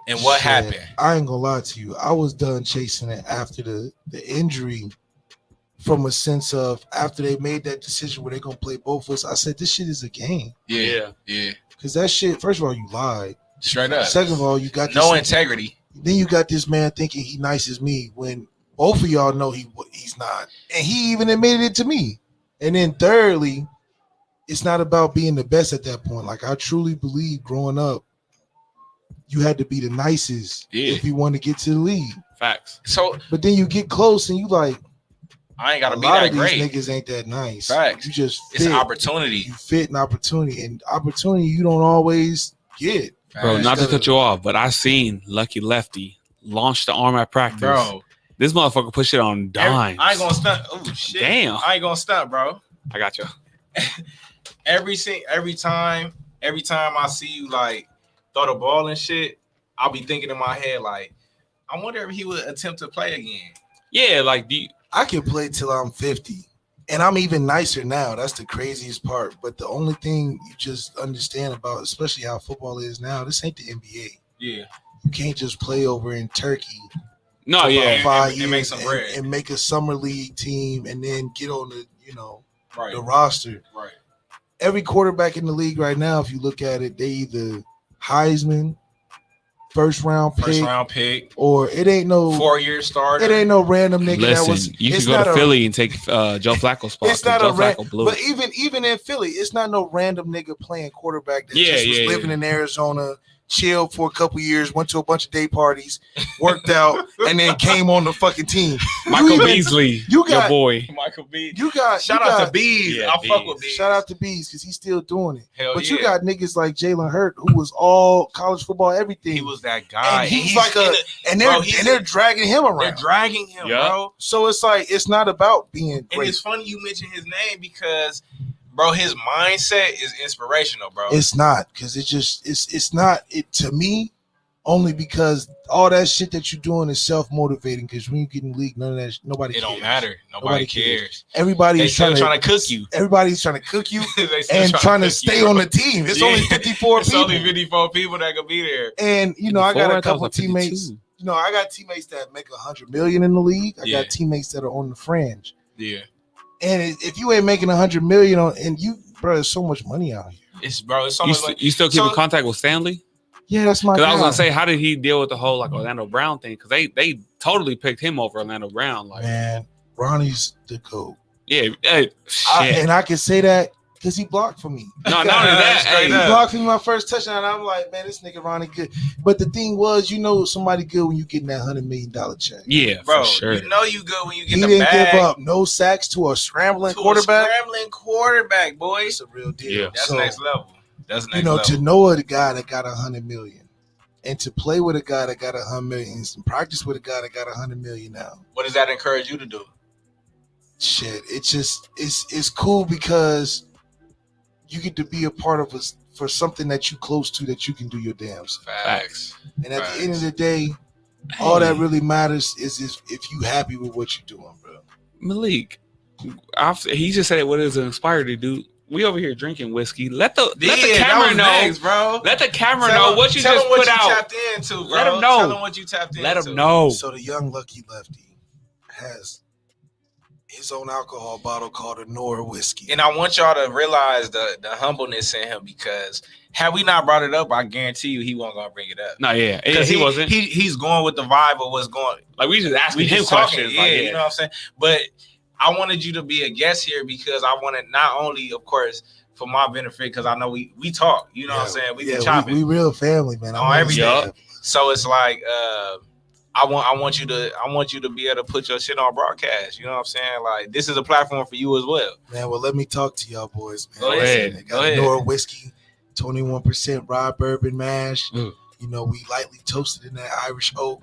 And what Shit, happened? I ain't gonna lie to you. I was done chasing it after the injury from a sense of after they made that decision where they're gonna play both of us. I said this shit is a game Yeah. because that shit. First of all, you lied. Straight up. Second of all, you got no this, integrity. Then you got this man thinking he nice as me when both of y'all know he's not, and he even admitted it to me. And then thirdly, it's not about being the best at that point. Like I truly believe, growing up, you had to be the nicest if you want to get to the league. Facts. So, but then you get close and you like, I ain't gotta a be lot that of these great. niggas ain't that nice. Facts. You just It's fit. an opportunity. You fit an opportunity, and opportunity you don't always get. Bro, not to cut you off, but I seen Lucky Lefty launch the arm at practice. Bro, this motherfucker push it on dimes. I ain't gonna stunt. Oh shit! Damn. I ain't gonna stunt, bro. I got you. Every time I see you like throw the ball and shit, I'll be thinking in my head like, I wonder if he would attempt to play again. Yeah, like I can play till I'm 50, and I'm even nicer now. That's the craziest part. But the only thing you just understand about, especially how football is now, this ain't the NBA. Yeah, you can't just play over in Turkey. No, for yeah, about 5 years and make some bread and make a summer league team, and then get on the right. the roster. Right. Every quarterback in the league right now, if you look at it, they either Heisman, first round pick, or it ain't no 4-year starter. It ain't no random nigga Listen, that was. you can go to Philly and take Joe Flacco's spot. It's not Joe a Flacco blew but it. even in Philly, it's not no random nigga playing quarterback that just was living in Arizona, chilled for a couple years, went to a bunch of day parties, worked out, and then came on the fucking team. Michael Beasley, your boy. Michael B. Shout out to Bees. Yeah, I fuck with Bees. Shout out to Bees because he's still doing it. Hell but yeah. you got niggas like Jalen Hurt, who was all college football, everything. He was that guy. And he's like they're dragging him around. They're dragging him, bro. So it's like it's not about being great. And it's funny you mention his name because, bro, his mindset is inspirational, bro. It's not because it's not it to me. Only because all that shit that you're doing is self-motivating. Because when you get in the league, none of that nobody cares. It don't matter. Nobody cares. Everybody's trying to cook you. Everybody's trying to cook you and trying to stay on the team. It's only 54 it's people. Only 54 people that could be there. And I got a couple teammates. I got teammates that make $100 million in the league. I got teammates that are on the fringe. Yeah. And if you ain't making $100 million there's so much money out here. It's so much. You still keep in contact with Stanley? Yeah, that's my. Because I was gonna say, how did he deal with the whole Orlando Brown thing? Because they totally picked him over Orlando Brown. Like, man, Ronnie's the GOAT. Yeah, and I can say that because he blocked for me. No, not only that, he blocked for me my first touchdown. And I'm like, man, this nigga Ronnie good. But the thing was, somebody good when you getting that $100 million check. Yeah, bro, for sure. You know you good when you get he the didn't bag. give up no sacks to a scrambling quarterback. Boy, it's a real deal. Yeah, that's next level. That's next level. To know the guy that got $100 million. And to play with a guy that got $100 million, and practice with a guy that got $100 million now. What does that encourage you to do? Shit, it's cool because you get to be a part of us for something that you close to that you can do your damn self. Facts. And at the end of the day, all that really matters is if you happy with what you're doing, bro. Malik, he just said what is inspired to do. We over here drinking whiskey. Let the camera know, next, bro. Let the camera know what you just put out. Tapped into, bro. Let him know. Tell him what you tapped into. Let him know. So the young Lucky Lefty has his own alcohol bottle called a Nora whiskey, and I want y'all to realize the humbleness in him because had we not brought it up, I guarantee you he wasn't gonna bring it up. No, yeah, because he wasn't. He's going with the vibe of what's going. Like we just asking him questions. Yeah, you know what I'm saying, but. I wanted you to be a guest here because I wanted not only, of course, for my benefit, because I know we talk, you know what I'm saying? We be chopping. We real family, man. On everything. So it's like I want you to be able to put your shit on broadcast. You know what I'm saying? Like this is a platform for you as well. Man, well, let me talk to y'all boys, man. Go ahead. Got Nora whiskey, 21% rye bourbon mash. Mm. We lightly toasted in that Irish oak.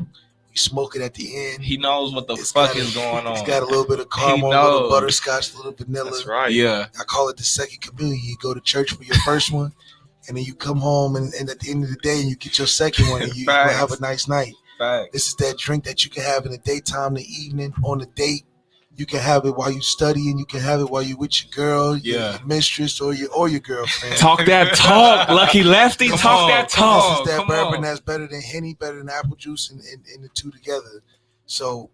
You smoke it at the end. He knows what the fuck is going on. It's got a little bit of caramel, a little butterscotch, a little vanilla. That's right. Yeah. I call it the second communion. You go to church for your first one, and then you come home, and at the end of the day, you get your second one, and you have a nice night. Facts. This is that drink that you can have in the daytime, the evening, on the date. You can have it while you studying. You can have it while you with your girl, your mistress, or your girlfriend. Talk that talk, Lucky Lefty. Talk that talk. This is that bourbon that's better than Henny, better than apple juice, and the two together. So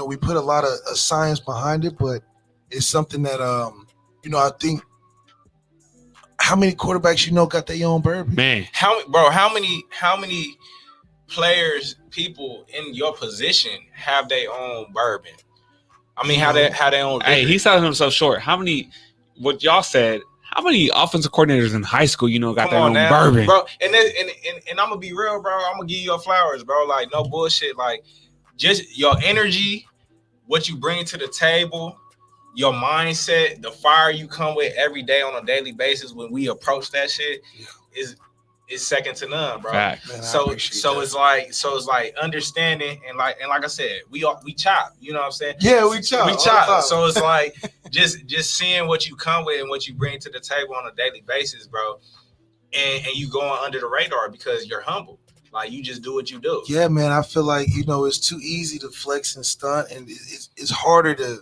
we put a lot of science behind it, but it's something that I think. How many quarterbacks got their own bourbon? Man, How many players, people in your position have their own bourbon? I mean, how they own. hey, he's selling himself short. How many? What y'all said? How many offensive coordinators in high school, got their own bourbon, bro? And I'm gonna be real, bro. I'm gonna give you your flowers, bro. Like no bullshit. Like just your energy, what you bring to the table. Your mindset, the fire you come with every day on a daily basis when we approach that shit is second to none, bro. Man, so it's like understanding and like I said, we chop, you know what I'm saying? Yeah, we chop. So it's like just seeing what you come with and what you bring to the table on a daily basis, bro. And you going under the radar because you're humble. Like you just do what you do. Yeah, man. I feel like it's too easy to flex and stunt, and it's harder to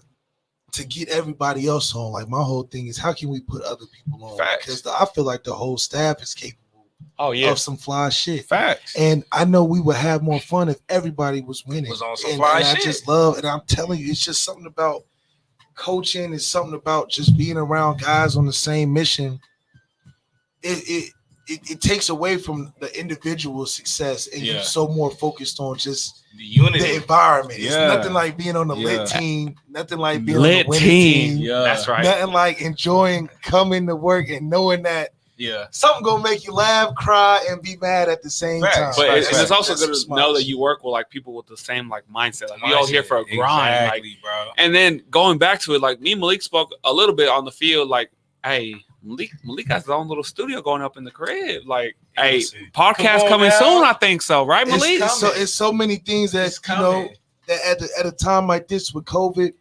get everybody else on. Like my whole thing is how can we put other people on? Facts. Because I feel like the whole staff is capable of some fly shit. Facts. And I know we would have more fun if everybody was winning. Was on some fly shit. I just love, and I'm telling you, it's just something about coaching. It's something about just being around guys on the same mission. It takes away from the individual success, and you're so more focused on just the unity, the environment. Yeah. It's nothing like being on the lit team, nothing like being lit on the winning team. Yeah, that's right. Nothing like enjoying coming to work and knowing that something gonna make you laugh, cry, and be mad at the same time. But it's also That's good some to know smart that you work with like people with the same like mindset. Like we all here for a grind, exactly, like, bro. and then going back to it, like me and Malik spoke a little bit on the field. Like, hey, Malik has his own little studio going up in the crib. Like, hey, podcast coming soon. I think so, right, Malik? It's so many things that that at a time like this with COVID,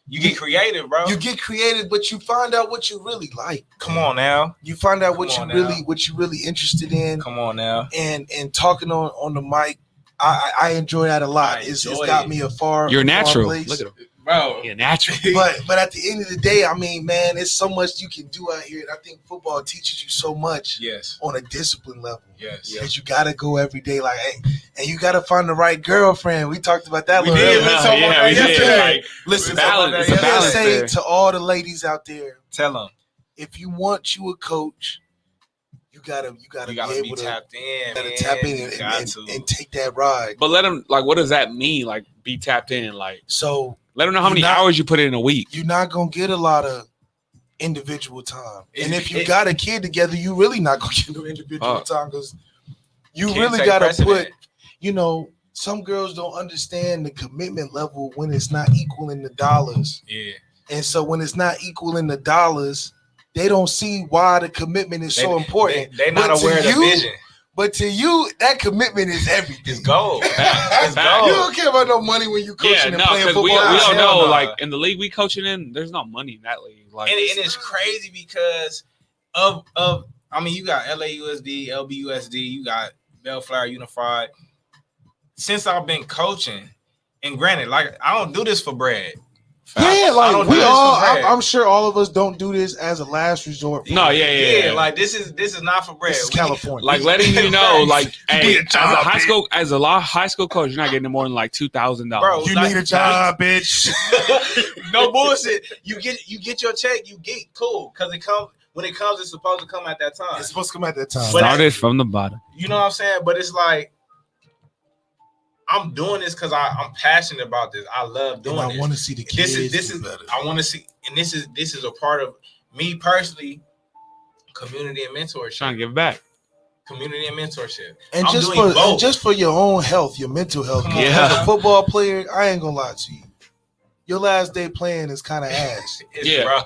you get creative, bro. You get creative, but you find out what you really like. Come on now. You find out what you really interested in. Come on now. And talking on the mic, I enjoy that a lot. It's got me a far. You're natural. Place. Look at him. Bro, you're natural. But at the end of the day, I mean, man, it's so much you can do out here. And I think football teaches you so much. Yes. On a discipline level. Yes. Because you gotta go every day, like, hey, and you gotta find the right girlfriend. We talked about that. We did. Like, listen, I say to all the ladies out there, tell them if you want you a coach, you gotta be able to tapped in. Tap in and take that ride. But let them, like, what does that mean? Like, be tapped in, like, so. Let them know how many hours you put in a week. You're not gonna get a lot of individual time, and if you got a kid together, you really not gonna get no individual time because you really gotta put. Some girls don't understand the commitment level when it's not equal in the dollars. Yeah, and so when it's not equal in the dollars, they don't see why the commitment is so important. They're not aware of the vision. But to you, that commitment is everything. It's gold. It's gold. You don't care about no money when you coaching and playing football. We don't know. Like in the league we coaching in, there's no money in that league. Like, and it's crazy because of I mean, you got LAUSD, LBUSD, you got Bellflower Unified. Since I've been coaching, and granted, like I don't do this for bread. Yeah, like we all. I'm sure all of us don't do this as a last resort. No, yeah. Like this is not for bread. This is California. Like letting you know, like, hey, as a high school coach, you're not getting more than like $2,000. Bro, you need a job, bitch. No bullshit. You get your check. You get cool because when it comes, it's supposed to come at that time. It's supposed to come at that time. Started from the bottom. You know what I'm saying? But it's like. I'm doing this because I'm passionate about this. I love doing this. I want to see the kids. This is I want to see, and this is a part of me personally. Community and mentorship. Trying to give back. Community and mentorship. And just for your own health, your mental health. As a football player, I ain't gonna lie to you. Your last day playing is kind of ass. Bro.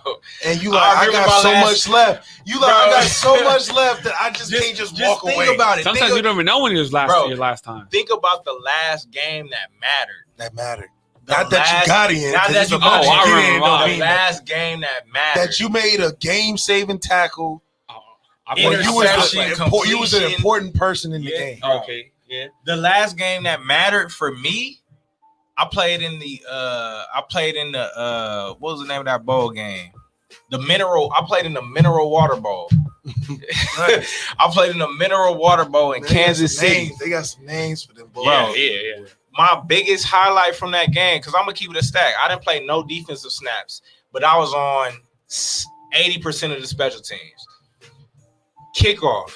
And you like, I got so much left. You like, I got so much left that I just can't walk away. Think about it. Sometimes you don't even know when it was your last time. Think about the last game that mattered. Not that you got in. Not that you got in. The last game that mattered. That you made a game-saving tackle. You was an important person in the game. Okay. Yeah. The last game that mattered for me. I played in the what was the name of that bowl game? I played in the Mineral Water Bowl. I played in the Mineral Water Bowl in Kansas City. They got some names for them boys. Yeah. my biggest highlight from that game, because I'm gonna keep it a stack. I didn't play no defensive snaps, but I was on 80% of the special teams. Kickoff.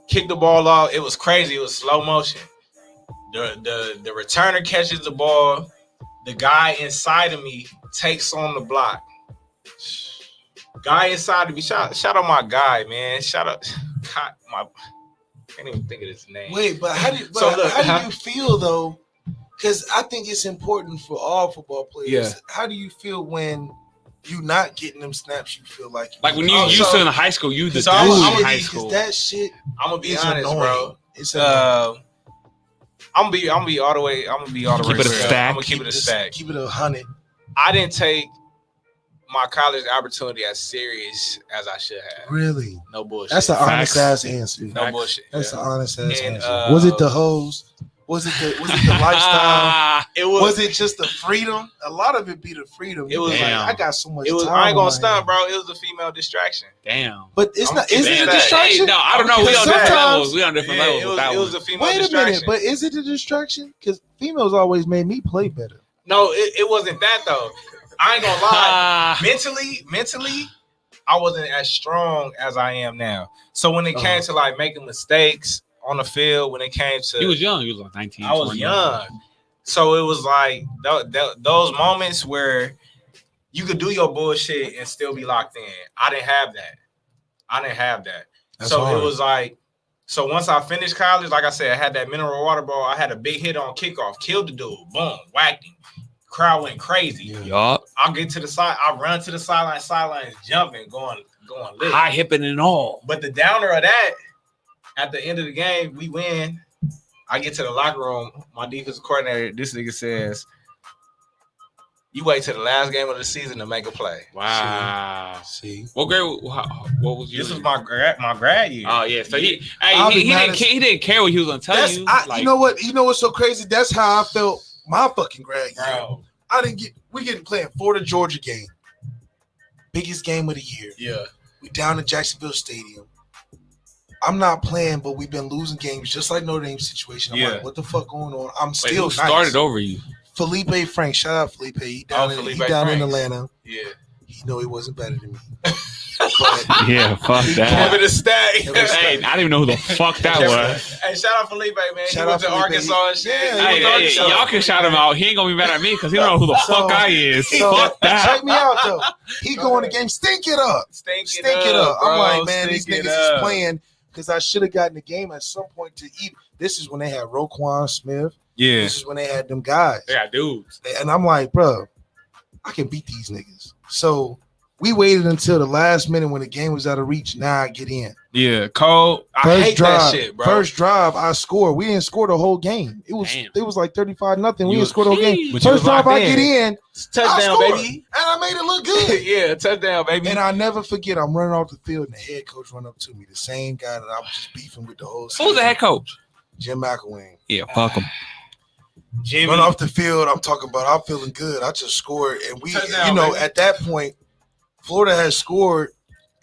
Kick the ball off. It was crazy. It was slow motion. The returner catches the ball. The guy inside of me takes on the block. Guy inside of me. Shout out my guy, man. Shout out my. I can't even think of his name. Wait, but how do you feel though? Because I think it's important for all football players. Yeah. How do you feel when you not getting them snaps? You feel like when you used to in high school, you the dude in high school. That shit. I'm gonna be honest, annoying. bro. It's I'm gonna be all the way. I'm gonna be all the way. Keep it a stack. I'm gonna keep it a stack. Keep it 100. I didn't take my college opportunity as serious as I should have. Really? No bullshit. That's an honest ass answer. No bullshit. That's an honest ass And, answer. Was it the hoes? Was it the lifestyle? It was it just the freedom? A lot of it be the freedom. It was like, damn. I got so much It was. time I ain't gonna on my stop, hands. bro. It was a female distraction. Damn. But it's I'm not. Is it saying a that. distraction? Hey, no, I don't know. We on Because different sometimes- levels. We on different levels. with that It was one. a female Wait a distraction. minute, but is it a distraction? Because females always made me play better. No, it wasn't that though. I ain't gonna lie. Mentally, I wasn't as strong as I am now. So when it came to like making mistakes on the field, when it came to He was young. He was like 19. I was 20. young. So it was like those moments where you could do your bullshit and still be locked in. I didn't have that. That's so hard. it was like, so once I finished college, like I said, I had that mineral water ball. I had a big hit on kickoff, killed the dude, boom, whacked him. Crowd went crazy. Yup. I'll get to the side. I run to the sidelines jumping, going lit. High hipping and all. But the downer of that, at the end of the game, we win. I get to the locker room. My defensive coordinator, this nigga says, "You wait till the last game of the season to make a play." Wow. See, What grade? What was you? This was my grad year. Oh yeah. So he didn't care what he was gonna tell you. you know what? You know what's so crazy? That's how I felt my fucking grad year. Bro. We getting playing Florida Georgia game, biggest game of the year. Yeah. We down at Jacksonville Stadium. I'm not playing, but we've been losing games just like Notre Dame situation. I'm like, what the fuck going on? I'm still who started over you. Felipe Frank. Shout out Felipe. He down in Atlanta. Yeah. He know he wasn't better than me. Yeah, fuck that. Give it a stack. Hey, I didn't even know who the fuck that was. Hey, shout out Felipe, man. Shout he went out to Felipe. Arkansas and shit. Yeah, Hey, y'all can shout him out. He ain't gonna be mad at me because he don't know who the fuck I is. So, Fuck that. check me out though. He going the game, stink it up. Stink Stink it up. bro. I'm like, man, these Stink it niggas is up. playing because I should have gotten the game at some point to eat. This is when they had Roquan Smith. Yeah. This is when they had them guys. Yeah, dudes. And I'm like, bro, I can beat these niggas. So we waited until the last minute when the game was out of reach. Now I get in. Yeah, Cole. I hate that shit, bro. First drive, I scored. We didn't score the whole game. It was like 35-0. We didn't score the whole game. But you First was drive, locked I get in. Touchdown, I scored, baby. and I made it look good. Yeah, touchdown, baby. And I never forget, I'm running off the field, and the head coach run up to me, the same guy that I was just beefing with the whole season. Who's the head coach? Jim McElwain. Yeah, fuck him. Jimmy. Run off the field, I'm talking about I'm feeling good. I just scored. And we, Touchdown, baby. at that point, Florida has scored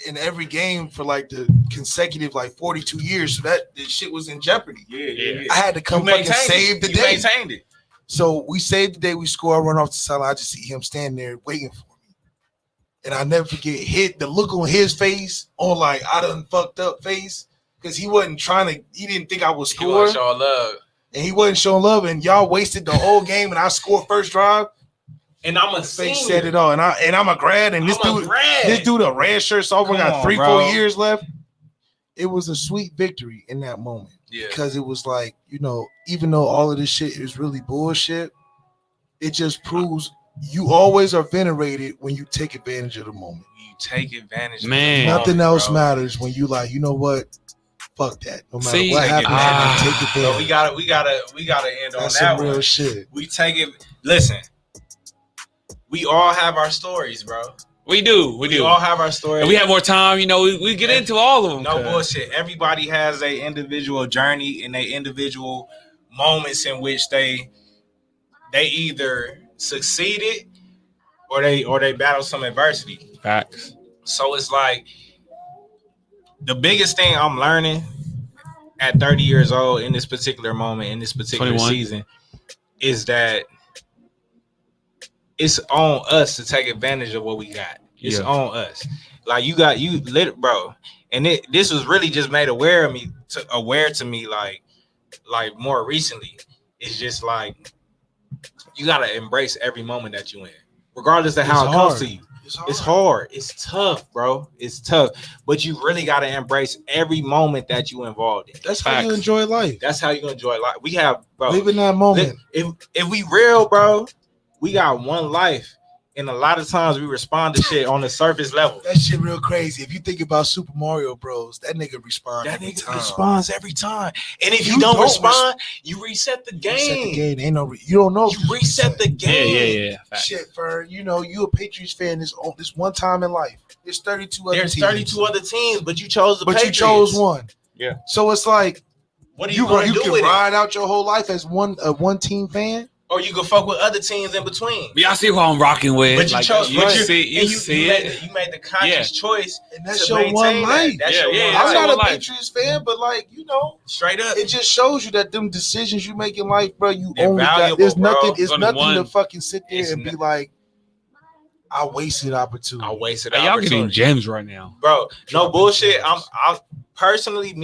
in every game for like the consecutive 42 years. So that the shit was in jeopardy. Yeah. I had to come fucking save the You day. maintained it. So we saved the day. We score. I run off the sideline. I just see him standing there waiting for me. And I never forget the look on his face, on like I done fucked up face, because he wasn't trying to. He didn't think I would He score, was showing love. and he wasn't showing love. And y'all wasted the whole game, and I scored first drive. And I'm a Face senior. said it all. And I'm a grad, and this dude a red shirt, so we got 3-4 years left. It was a sweet victory in that moment. Yeah. Because it was like, even though all of this shit is really bullshit, it just proves you always are venerated when you take advantage of the moment. You take advantage. Man. of the Nothing moment, else bro. matters when you like, you know what? Fuck that. No matter See, what happens, I take So advantage. we gotta end on That's that some real one. shit. We take it. Listen, we all have our stories, bro. We do. We all have our stories. And we have more time, we get into all of them. No bullshit. Everybody has a individual journey and they individual moments in which they either succeeded or they battled some adversity. Facts. So it's like the biggest thing I'm learning at 30 years old in this particular moment, in this particular 21. season, is that it's on us to take advantage of what we got. It's on us. Like you lit, bro. And this was really just made aware to me like more recently. It's just like you gotta embrace every moment that you in, regardless of how it comes to you. It's hard. It's tough, bro. It's tough. But you really gotta embrace every moment that you involved in. That's how you enjoy life. That's how you enjoy life. We have, bro. Live in that moment. If we real, bro, we got one life. And a lot of times we respond to shit on the surface level. That shit real crazy. If you think about Super Mario Bros, that nigga responds. That nigga responds every time. And if you don't respond, you reset the game. Reset the game. Ain't no. You don't know. You reset the game. Yeah. Facts. Shit, Fern. You know, you a Patriots fan. This one time in life. There's 32 other teams. There's 32 other teams, but you chose the Patriots. But you chose one. Yeah. So it's like, what are you going to do with it? You can ride out your whole life as one team fan. Or you can fuck with other teams in between. Y'all see who I'm rocking with. But you chose. You see it. You made the conscious choice. And that's your one life. I'm not a Patriots fan, but like, you know, straight up, it just shows you that them decisions you make in life, bro, They're only got. There's nothing. It's nothing to fucking sit there and be like, I wasted opportunity. Y'all getting gems right now, bro. No bullshit. I personally,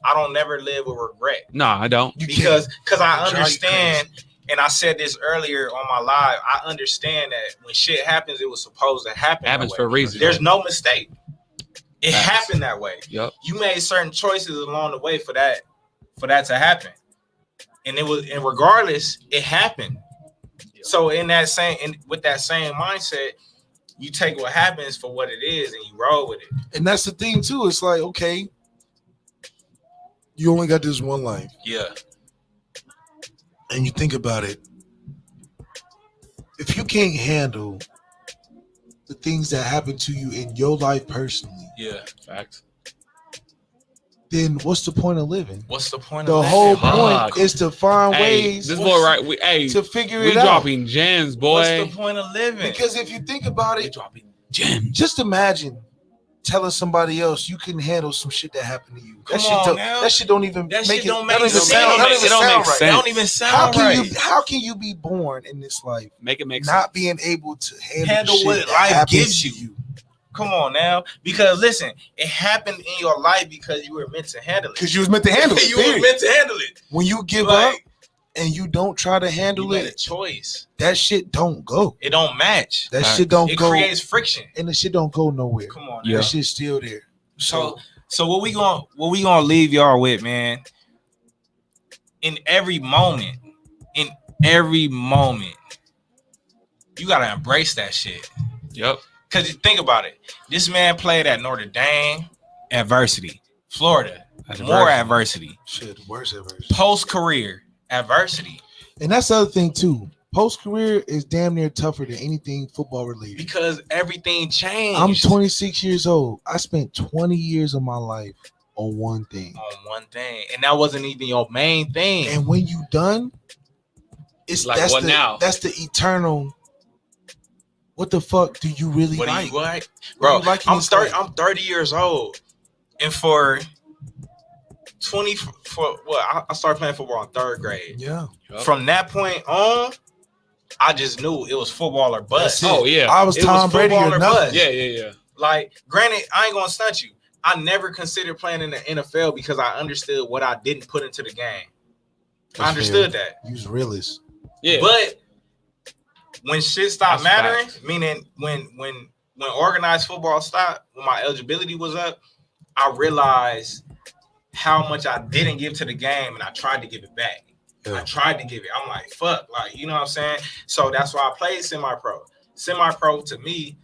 I don't never live with regret. No, I don't. Because I understand. And I said this earlier on my live. I understand that when shit happens, it was supposed to happen. It happens for a reason. There's no mistake. It happened that way. Yep. You made certain choices along the way for that to happen, and regardless, it happened. Yep. So with that same mindset, you take what happens for what it is and you roll with it. And that's the thing too. It's like, okay, you only got this one life. Yeah. And you think about it, if you can't handle the things that happen to you in your life personally, facts. Then what's the point of living? What's the point? The whole point is to find ways. This boy, right? To figure it out. We dropping gems, boy. What's the point of living? Because if you think about it, dropping gems. Just imagine telling somebody else you couldn't handle some shit that happened to you. That shit don't even make it. That don't even sound right. How can you be born in this life? Make it make not sense. Being able to handle what life gives you. Come on now, because listen, it happened in your life because you were meant to handle it. Because you was meant to handle it. You were meant to handle it. When you give up and you don't try to handle it, a choice. That shit don't go. It don't match. That shit don't go. It creates friction, and the shit don't go nowhere. Come on, that shit's still there. So what we gonna leave y'all with, man? In every moment, you gotta embrace that shit. Yep. Because think about it. This man played at Notre Dame, adversity. Florida, more adversity. Shit, worse adversity. Post-career, adversity. And that's the other thing, too. Post-career is damn near tougher than anything football related. Because everything changed. I'm 26 years old. I spent 20 years of my life on one thing. And that wasn't even your main thing. And when you done, it's like what now? That's the eternal. What the fuck do you really like? Bro, I'm 30 years old. And for I started playing football in third grade. Yeah. From that point on, I just knew it was football or bust. Oh yeah. I was Tom Brady or nothing. Yeah. Like, granted, I ain't gonna stunt you. I never considered playing in the NFL because I understood what I didn't put into the game. I understood that. You was realist. Yeah. But when shit stopped mattering, meaning when organized football stopped, when my eligibility was up, I realized how much I didn't give to the game, and I tried to give it back. Yeah. I tried to give it. I'm like, fuck, like, you know what I'm saying? So that's why I played semi-pro. Semi-pro to me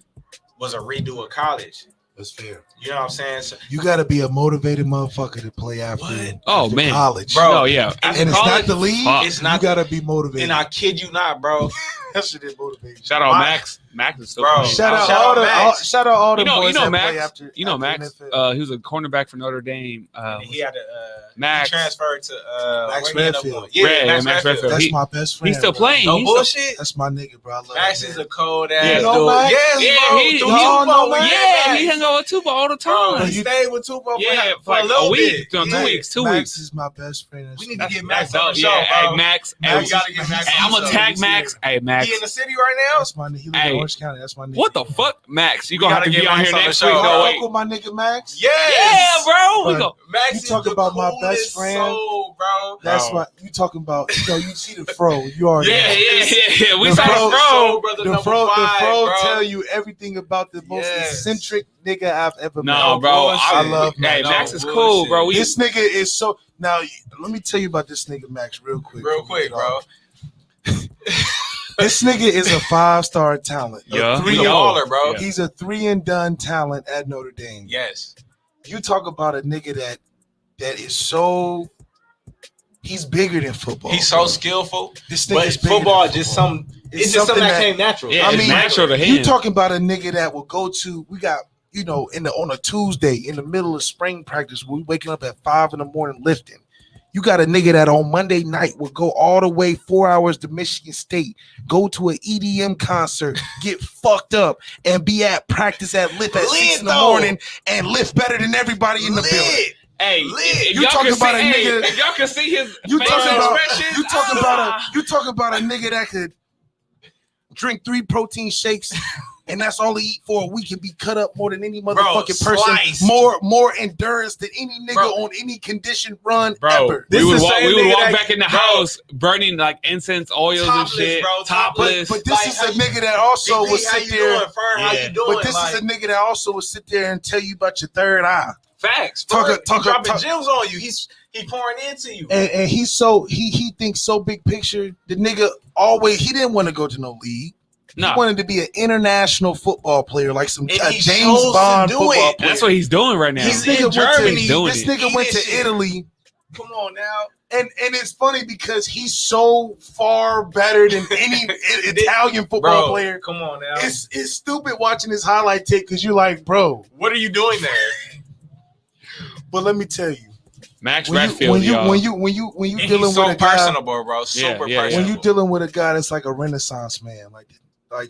was a redo of college. That's fair. You know what I'm saying? So, you got to be a motivated motherfucker to play after college. Bro, yeah. And it's not the league. It's not. You got to be motivated. And I kid you not, bro. That shit is motivating. Shout out Max. Max is still Bro, playing. Shout out Shout out all the Max. shout out all the You know boys that Max. play after. You know after Max. NFL. He was a cornerback for Notre Dame. He had a Max. he transferred to Max where he ended up Redfield. going. Red, Max Max Redfield. Redfield. That's He- my best friend. He's still bro. playing. No He's still- bullshit. That's my nigga, bro. I love Max that is man. a cold You ass know dude. Max? Yes, Yeah, bro. he- Through y'all Tupo, know we Max? Yeah, met he Max. hung out with Tuba all the Bro, time. he stayed with Tupo Yeah, for like a little a week, bit. two Yeah. weeks, 2 Max weeks. is my best friend. We need to That's- get Max that's on the dope. show, Yeah, bro. hey Max. Max Hey, we gotta get Max hey, on I'm the gonna show. tag Max. Hey Max. He in the city right now? That's my nigga. He live Hey. in Orange County. That's my nigga. What the fuck, Max? You We gonna have gotta to get be on Max here on the next show. week. Y'all No fuck wait. with my nigga Max? Yes. Yeah, bro. We Bro, go. Max You is talk the about my coolest best friend. soul, bro. That's Bro. what you talking about. You know, you see the fro. You already Yeah, know. yeah. We The saw bro- the Soul bro. brother The number fro, five, bro. tell you everything about the most Yes. eccentric nigga I've ever met. No, bro. bullshit. I love Hey, Max. Max is No cool, bro. bullshit. We This nigga is so. Now, let me tell you about this nigga Max real quick. Real quick, bro. This nigga is a 5-star talent. Yeah. He's a We know. baller, bro. Yeah. He's a 3-and-done talent at Notre Dame. Yes. You talk about a nigga that is so. He's bigger than football. He's bro. so skillful. This But nigga's bigger football than is just football. it's just something that came natural. Yeah, I it's mean, natural to him. You talking about a nigga that will go to? We got on a Tuesday in the middle of spring practice. We waking up at 5 a.m. lifting. You got a nigga that on Monday night will go all the way 4 hours to Michigan State, go to an EDM concert, get fucked up, and be at practice at lift at 6 in the morning and lift better than everybody in the building. Hey, Lit. if You y'all talking can about see, a nigga- if y'all can see his You facial talking about expressions, you talking about a nigga that could drink 3 protein shakes and that's all he eat for a week and be cut up more than any motherfucking person, sliced. more endurance than any nigga Bro. on any conditioned run bro. ever. This We would is the walk, same we would nigga walk that- back in the bro. house burning like incense oils Topless, and shit. bro, Topless. But this is a nigga that also will how sit you there. doing, Fern? How Yeah. you doing? But this Like, is a nigga that also will sit there and tell you about your third eye. facts. Talk- Fern, talk- he dropping talk- gems on you. He pouring into you. And he's so he thinks so big picture. The nigga always he didn't want to go to no league. No, He wanted to be an international football player, like some And a he James chose to Bond do football it. player. that's what he's doing right now. He's This nigga in went to- Germany. He's doing This it. nigga went to Eating shit. Italy, Come on now. and it's funny because he's so far better than any Italian football Bro, player. come on now. It's stupid watching his highlight tape because you're like, bro. What are you doing there? But let me tell you, Max when Redfield, you y'all. when you And dealing he's so with a guy, personable, bro. Super yeah. personable. when you dealing with a guy that's like a Renaissance man, like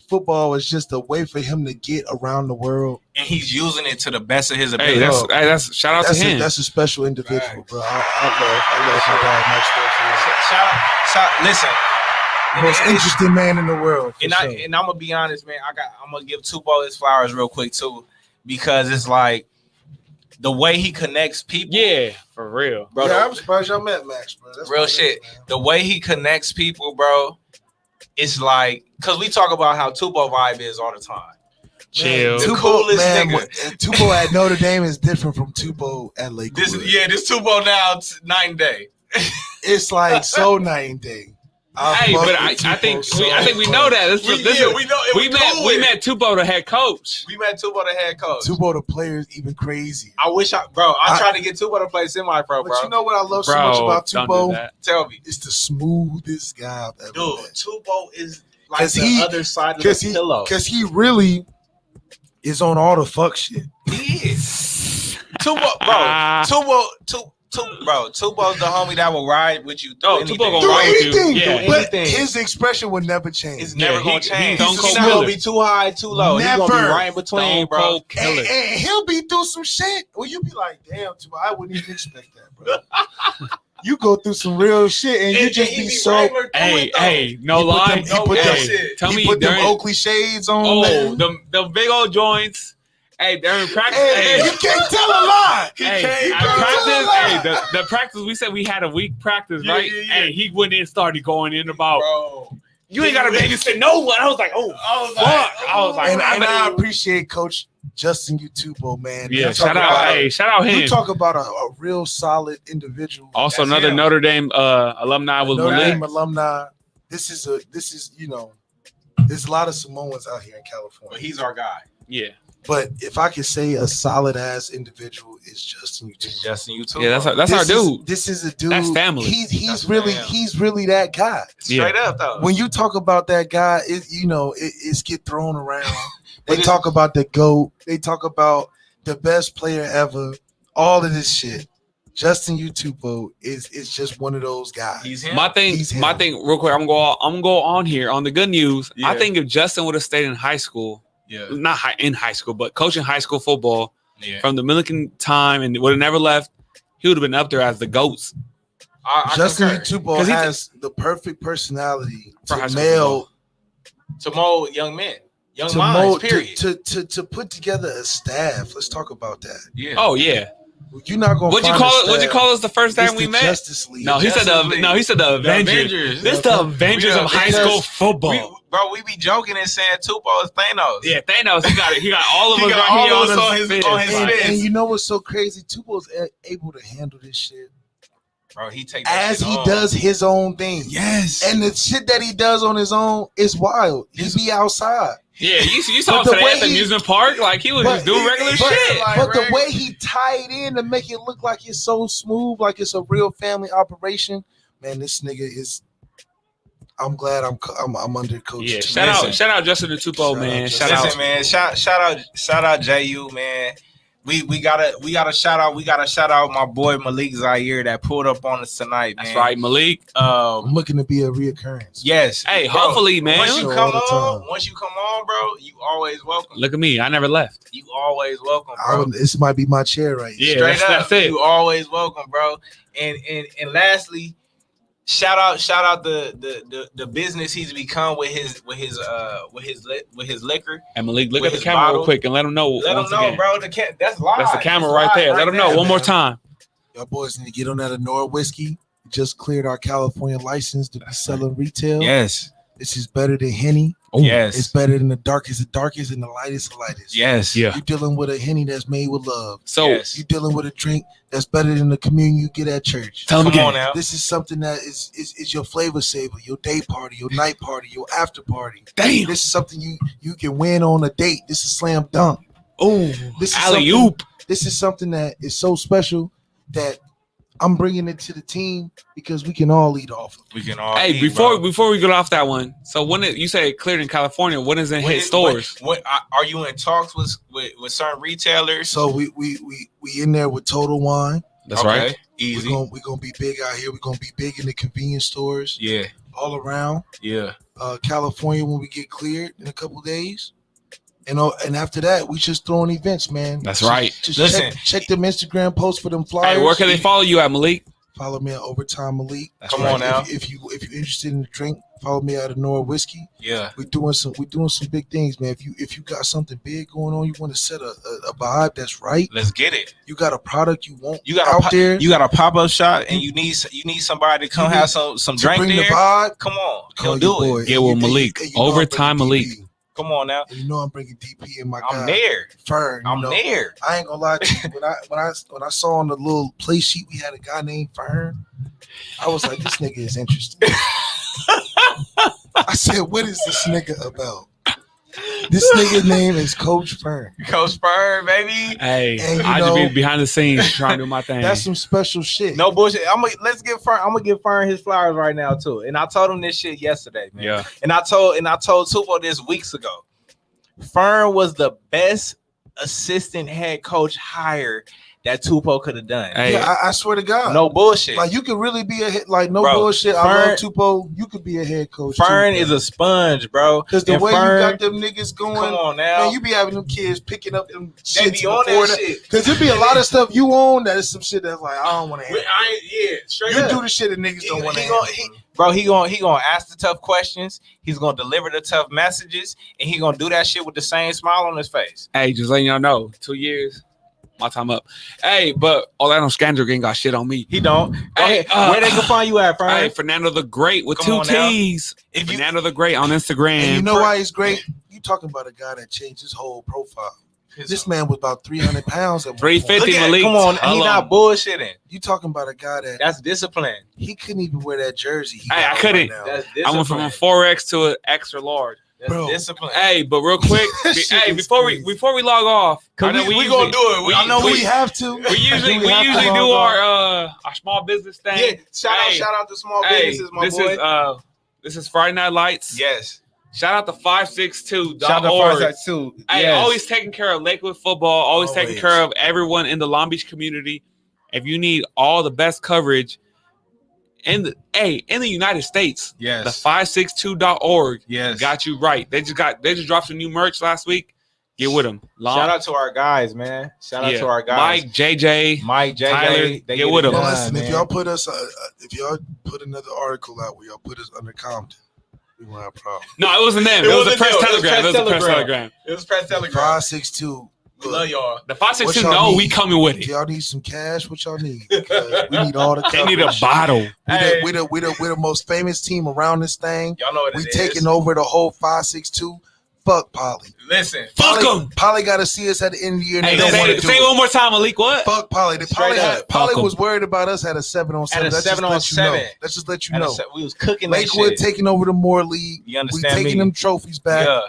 football is just a way for him to get around the world. and he's using it to the best of his Hey, ability. that's shout out to him. That's a special individual, Facts. bro. I love my guy, Max Redfield. Shout, listen. Most And- interesting man in the world. for And sure. I'm gonna be honest, man. I'm gonna give Tupo his flowers real quick too, because it's like the way he connects people. Yeah, for real. bro. I'm surprised y'all met Max, bro. That's Real my shit. nigga, man. The way he connects people, bro. It's like, cause we talk about how Tupo vibe is all the time. Chill. The Tupo, coolest man, nigga. Tupo at Notre Dame is different from Tupo at Lakewood. This Tupo now night and day. It's like so night and day. Hey, but I think we know that. This is- this is- we know. we met Tupo, the head coach. We met Tupo the head coach. Tupo the player is even crazy. I wish I tried to get Tupo to play semi-pro, But bro. you know what I love so Bro, much about don't do Tupo? that. Tell me, It's the smoothest guy I've ever dude. met. Tupo is like 'Cause the he- other side of Because the pillow. he really is on all the fuck shit. He is. Tupo, Tupo's the homie that will ride with you. Oh, anything. Tupo gonna Do ride with you. anything, Yeah. but anything. his expression would never change. It's never Yeah, gonna he change. Stone He's Cold not gonna Killer. be too high, too low. He's gonna be Never. right in between, Stone bro. Cold Killer. And he'll be through some shit. Well, you be like, damn, Tupo, I wouldn't even expect that, bro. You go through some real shit, and you just he be be so. regular through Hey, it, though. hey, no He put lie. them- he put them- Hey, tell He me put them during Oakley shades on. oh man. the big old joints. Hey, during practice. Hey, Hey, you can't tell a lie. Hey, can't at go practice, to the hey, the practice we said we had a week practice, Yeah, right? yeah, yeah. Hey, he went in and started going in about Bro. you ain't got to babysit no one. I was like, oh fuck. I was like, And I I bet- appreciate Coach Justin Utupo, man. yeah, You shout talk out, about- hey, shout out You him. talk about a real solid individual. Also, That's another him. Notre Dame alumni was Notre Malik. Dame alumni. This is there's a lot of Samoans out here in But California. he's our guy. Yeah, But if I could say a solid ass individual is Justin It's Utupo. Justin Utupo. Yeah, that's our dude. This is a dude. That's family. He's That's really that guy. straight up though. When you talk about that guy, it's get thrown around. They But talk about the GOAT. They talk about the best player ever. All of this shit. Justin Utupo is just one of those guys. He's him. My thing, real quick. I'm gonna go on here on the good news. Yeah. I think if Justin would have stayed in high school, Yeah. not in high school, but coaching high school football Yeah. from the Dominican time, and would have never left, he would have been up there as the GOATs. I Justin concur. Utupo 'Cause he has the perfect personality For high to school male to mold young men, young to minds. mold Period. to put together a staff. Let's talk about that. Yeah. Oh yeah. You're not gonna. What'd you find call a it? What'd you staff. call us the first It's time we the met? Justice League. No, he said Justice League. he said the Avengers. Avengers. This the Avengers We of high Avengers. school football. We be joking and saying Tupo is Thanos. Yeah, Thanos. He got all of He us got right here all on of us his on fist. his Like, fist. And you know what's so crazy? Tupo's able to handle this shit Bro, he take that as shit he on. does his own thing. Yes. And the shit that he does on his own is wild. He be outside. Yeah, you saw him But the today way at the he- amusement park. Like he was just doing regular but, shit. like but the regular- way he tied in to make it look like it's so smooth, like it's a real family operation, man, this nigga is. I'm glad I'm under coach. Yeah, too. shout out Justin Utupo, Shout man. out Shout Listen, out. man. Shout out JU, man. We gotta shout out my boy Malik Zaire that pulled up on us tonight, man. That's right, Malik. I'm looking to be a reoccurrence. Yes. Hey, bro, hopefully, man. Once you Sure, come all the on, bro, you always welcome. Look at me. I never left. You always welcome, I bro. would, this might be my chair right here. Yeah, Straight that's up, it. you always welcome, bro. And lastly, shout out the business he's become with his liquor. And Malik, look With at the his camera bottle. real quick and let him know. Let him once know, again. bro. That's live. That's the camera It's right live there. Let him know there, one more man. time. Y'all boys need to get on that Anora whiskey. We just cleared our California license to be selling retail. Yes. This is better than Henny. Oh, It's Yes. better than the darkest of darkest and the lightest of lightest. Yes. Yeah. You're dealing with a Henny that's made with love. So Yes. You're dealing with a drink that's better than the communion you get at church. tell him Come again. on now. This is something that is your flavor saver, your day party, your night party, your after party. Damn. This is something you can win on a date. This is slam dunk. Oh, This is alley something- oop. This is something that is so special that I'm bringing it to the team because we can all eat off of it. We can all. Hey, eat, before bro. we get off that one, so when you say it cleared in California, when is it When hit it- stores? when are you in talks with certain retailers? So we in there with Total Wine. That's Okay, right. Easy. We're gonna be big out here. We're gonna be big in the convenience stores Yeah. all around. Yeah. California when we get cleared in a couple days. And after that, we just throwing events, man. That's right. Just Listen. check them Instagram posts for them flyers. Hey, where can they follow you at, Malik? Follow me at Overtime Malik. That's Come right. on now. If you're interested in the drink, follow me at Anora Whiskey. Yeah. We're doing some big things, man. If you got something big going on, you want to set a vibe that's right. Let's get it. You got a product you want You got out there. You got a pop up shop, and you need somebody to come You have some to drink bring there. the vibe. Come on, Call he'll do your boy. it. Yeah, well, Malik, And you know I'm Overtime bringing Malik. DP. Come on now. And you know I'm bringing DP in my I'm guy there. Fern. you I'm know. there. I ain't gonna lie to you. When I saw on the little play sheet we had a guy named Fern, I was like, this nigga is interesting. I said, what is this nigga about? This nigga's name is Coach Fern. Coach Spur, baby. Hey, And you I just know- be behind the scenes trying to do my thing. That's some special shit. No bullshit. Let's give Fern. I'm gonna give Fern his flowers right now too. And I told him this shit yesterday, man. Yeah. And I told Tupo this weeks ago. Fern was the best assistant head coach hire that Tupo could have done. Hey. Yeah, I swear to God. No bullshit. Like you could really be a head, like no Bro, bullshit. I Fern- love Tupo. You could be a head coach. Fern is a sponge, bro. because the And way Fern, you got them niggas going, come on now. man, you be having them kids picking up them They shit be on before that shit. Because there be a lot of stuff you own that is some shit that's like I don't want to. Straight You up. do the shit that niggas don't want to. Bro, he gonna ask the tough questions. He's gonna deliver the tough messages, and he gonna do that shit with the same smile on his face. Hey, just letting y'all know, 2 years, my time up. Hey, but Orlando Scandrick ain't got shit on me. He don't. Hey, Where they can find you at, Fern? Hey, Fernando the Great with Come 2 on now. T's. If you Fernando the Great on Instagram. And you know why he's great? You talking about a guy that changed his whole profile. This man was about 300 pounds at one point. 350. Look at, Malik, come on, tell he him. not bullshitting. You talking about a guy that That's discipline. he couldn't even wear that jersey. he Hey, got I on couldn't. right now. That's I went from a discipline. 4X to an extra large. That's Bro. discipline. Hey, but real quick, Shit hey, is before crazy. we log off, I know we usually- gonna do it. I know we have to. We usually Do we have to do log our small business thing. Yeah, shout Hey, out to small Hey, businesses, my boy. this is Friday Night Lights. Yes. Shout out to 562.org. Shout out to Fireside too. Hey, Yes. always taking care of Lakewood football. Always taking Always. care of everyone in the Long Beach community. If you need all the best coverage in the United States, Yes. the 562.org Yes. got you right. They just dropped some new merch last week. Get with them. Shout out to our guys, man. Shout out to our guys. Mike, JJ. Mike, JJ. Tyler, they get with it them. Well, done, listen, man. if y'all put another article out where y'all put us under Compton, we won't have a problem. No, it wasn't them. It, was a press telegram. It was a press telegram. It was press telegram. 562. We love y'all. The 562 What y'all know we need? coming with If it. y'all need some cash, what y'all need? Because we need all the They coverage. need a bottle. Hey. We the most famous team around this thing. Y'all know what We it is. taking over the whole 562. Fuck Polly. Listen. Fuck them. Polly got to see us at the end of the year. And Hey, they don't want to say do it it. one more time, Malik. What? Fuck Polly. Straight up. Polly Fuck 'em. was worried about us at a 7-on-7. At a Let's just let you 7-on-7. know. Let's just let you know. We was cooking that Lakewood shit. taking over the Moore League. You We understand taking me? them trophies back. Yeah.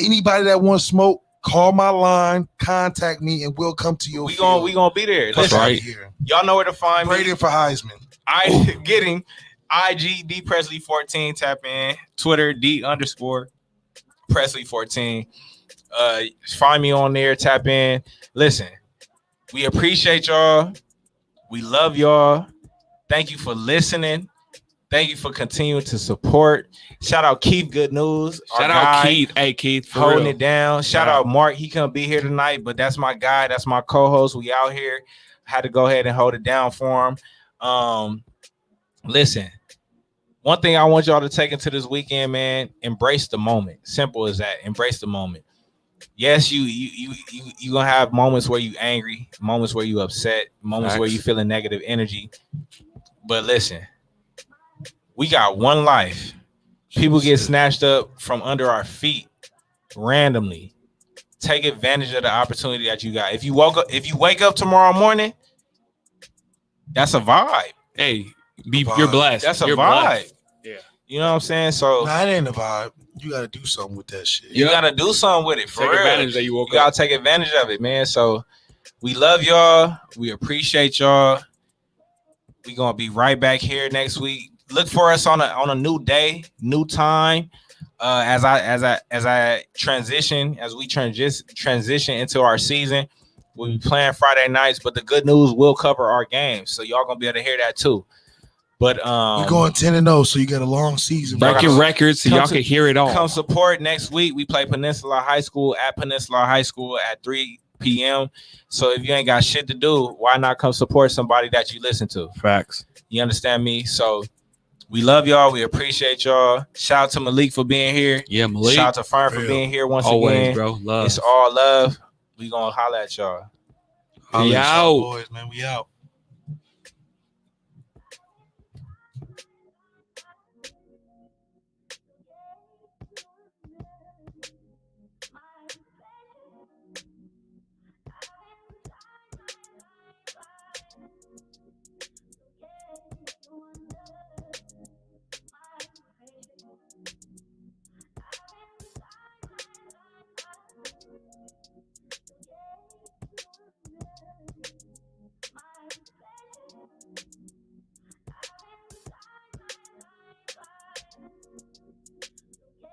Anybody that wants smoke, call my line, contact me, and we'll come to your We field. gonna be there. That's Listen, right. Here. y'all know where to find me. Rated for Heisman. Getting IG D Presley 14. Tap in Twitter D_Presley 14. Find me on there. Tap in. Listen, we appreciate y'all. We love y'all. Thank you for listening. Thank you for continuing to support. Shout out Keith Good News. our Shout out guy, Keith. Hey, Keith. For holding real. it down. Shout Yeah. out Mark. He couldn't be here tonight, but that's my guy. That's my co-host. We out here. Had to go ahead and hold it down for him. Listen, one thing I want y'all to take into this weekend, man, embrace the moment. Simple as that. Embrace the moment. Yes, you gonna have moments where you angry, moments where you upset, moments where Facts. you feeling negative energy. But listen, we got one life. People get snatched up from under our feet randomly. Take advantage of the opportunity that you got. If you wake up tomorrow morning, that's a vibe. Hey, Vibe. you're blessed. That's a You're vibe. blessed. Yeah. You know what I'm saying? So Nah, it ain't a vibe. You got to do something with that shit. you gotta do something with it. For Take real. advantage that you woke You gotta up. take advantage of it, man. So we love y'all. We appreciate y'all. We gonna be right back here next week. Look for us on a new day, new time. As we transition into our season, we'll be playing Friday nights. But the good news, we'll cover our games, so y'all gonna be able to hear that too. But We're going 10-0, so you got a long season. Break your records so Come y'all to- can hear it all. come support next week. We play Peninsula High School at Peninsula High School at 3 p.m. So if you ain't got shit to do, why not come support somebody that you listen to? Facts. You understand me? So we love y'all. We appreciate y'all. Shout out to Malik for being here. Yeah, Malik. Shout out to Fern for Real. being here once Always, again. bro. Love. It's all love. We gonna holla at y'all. Holla at We y'all out. boys, man. We out.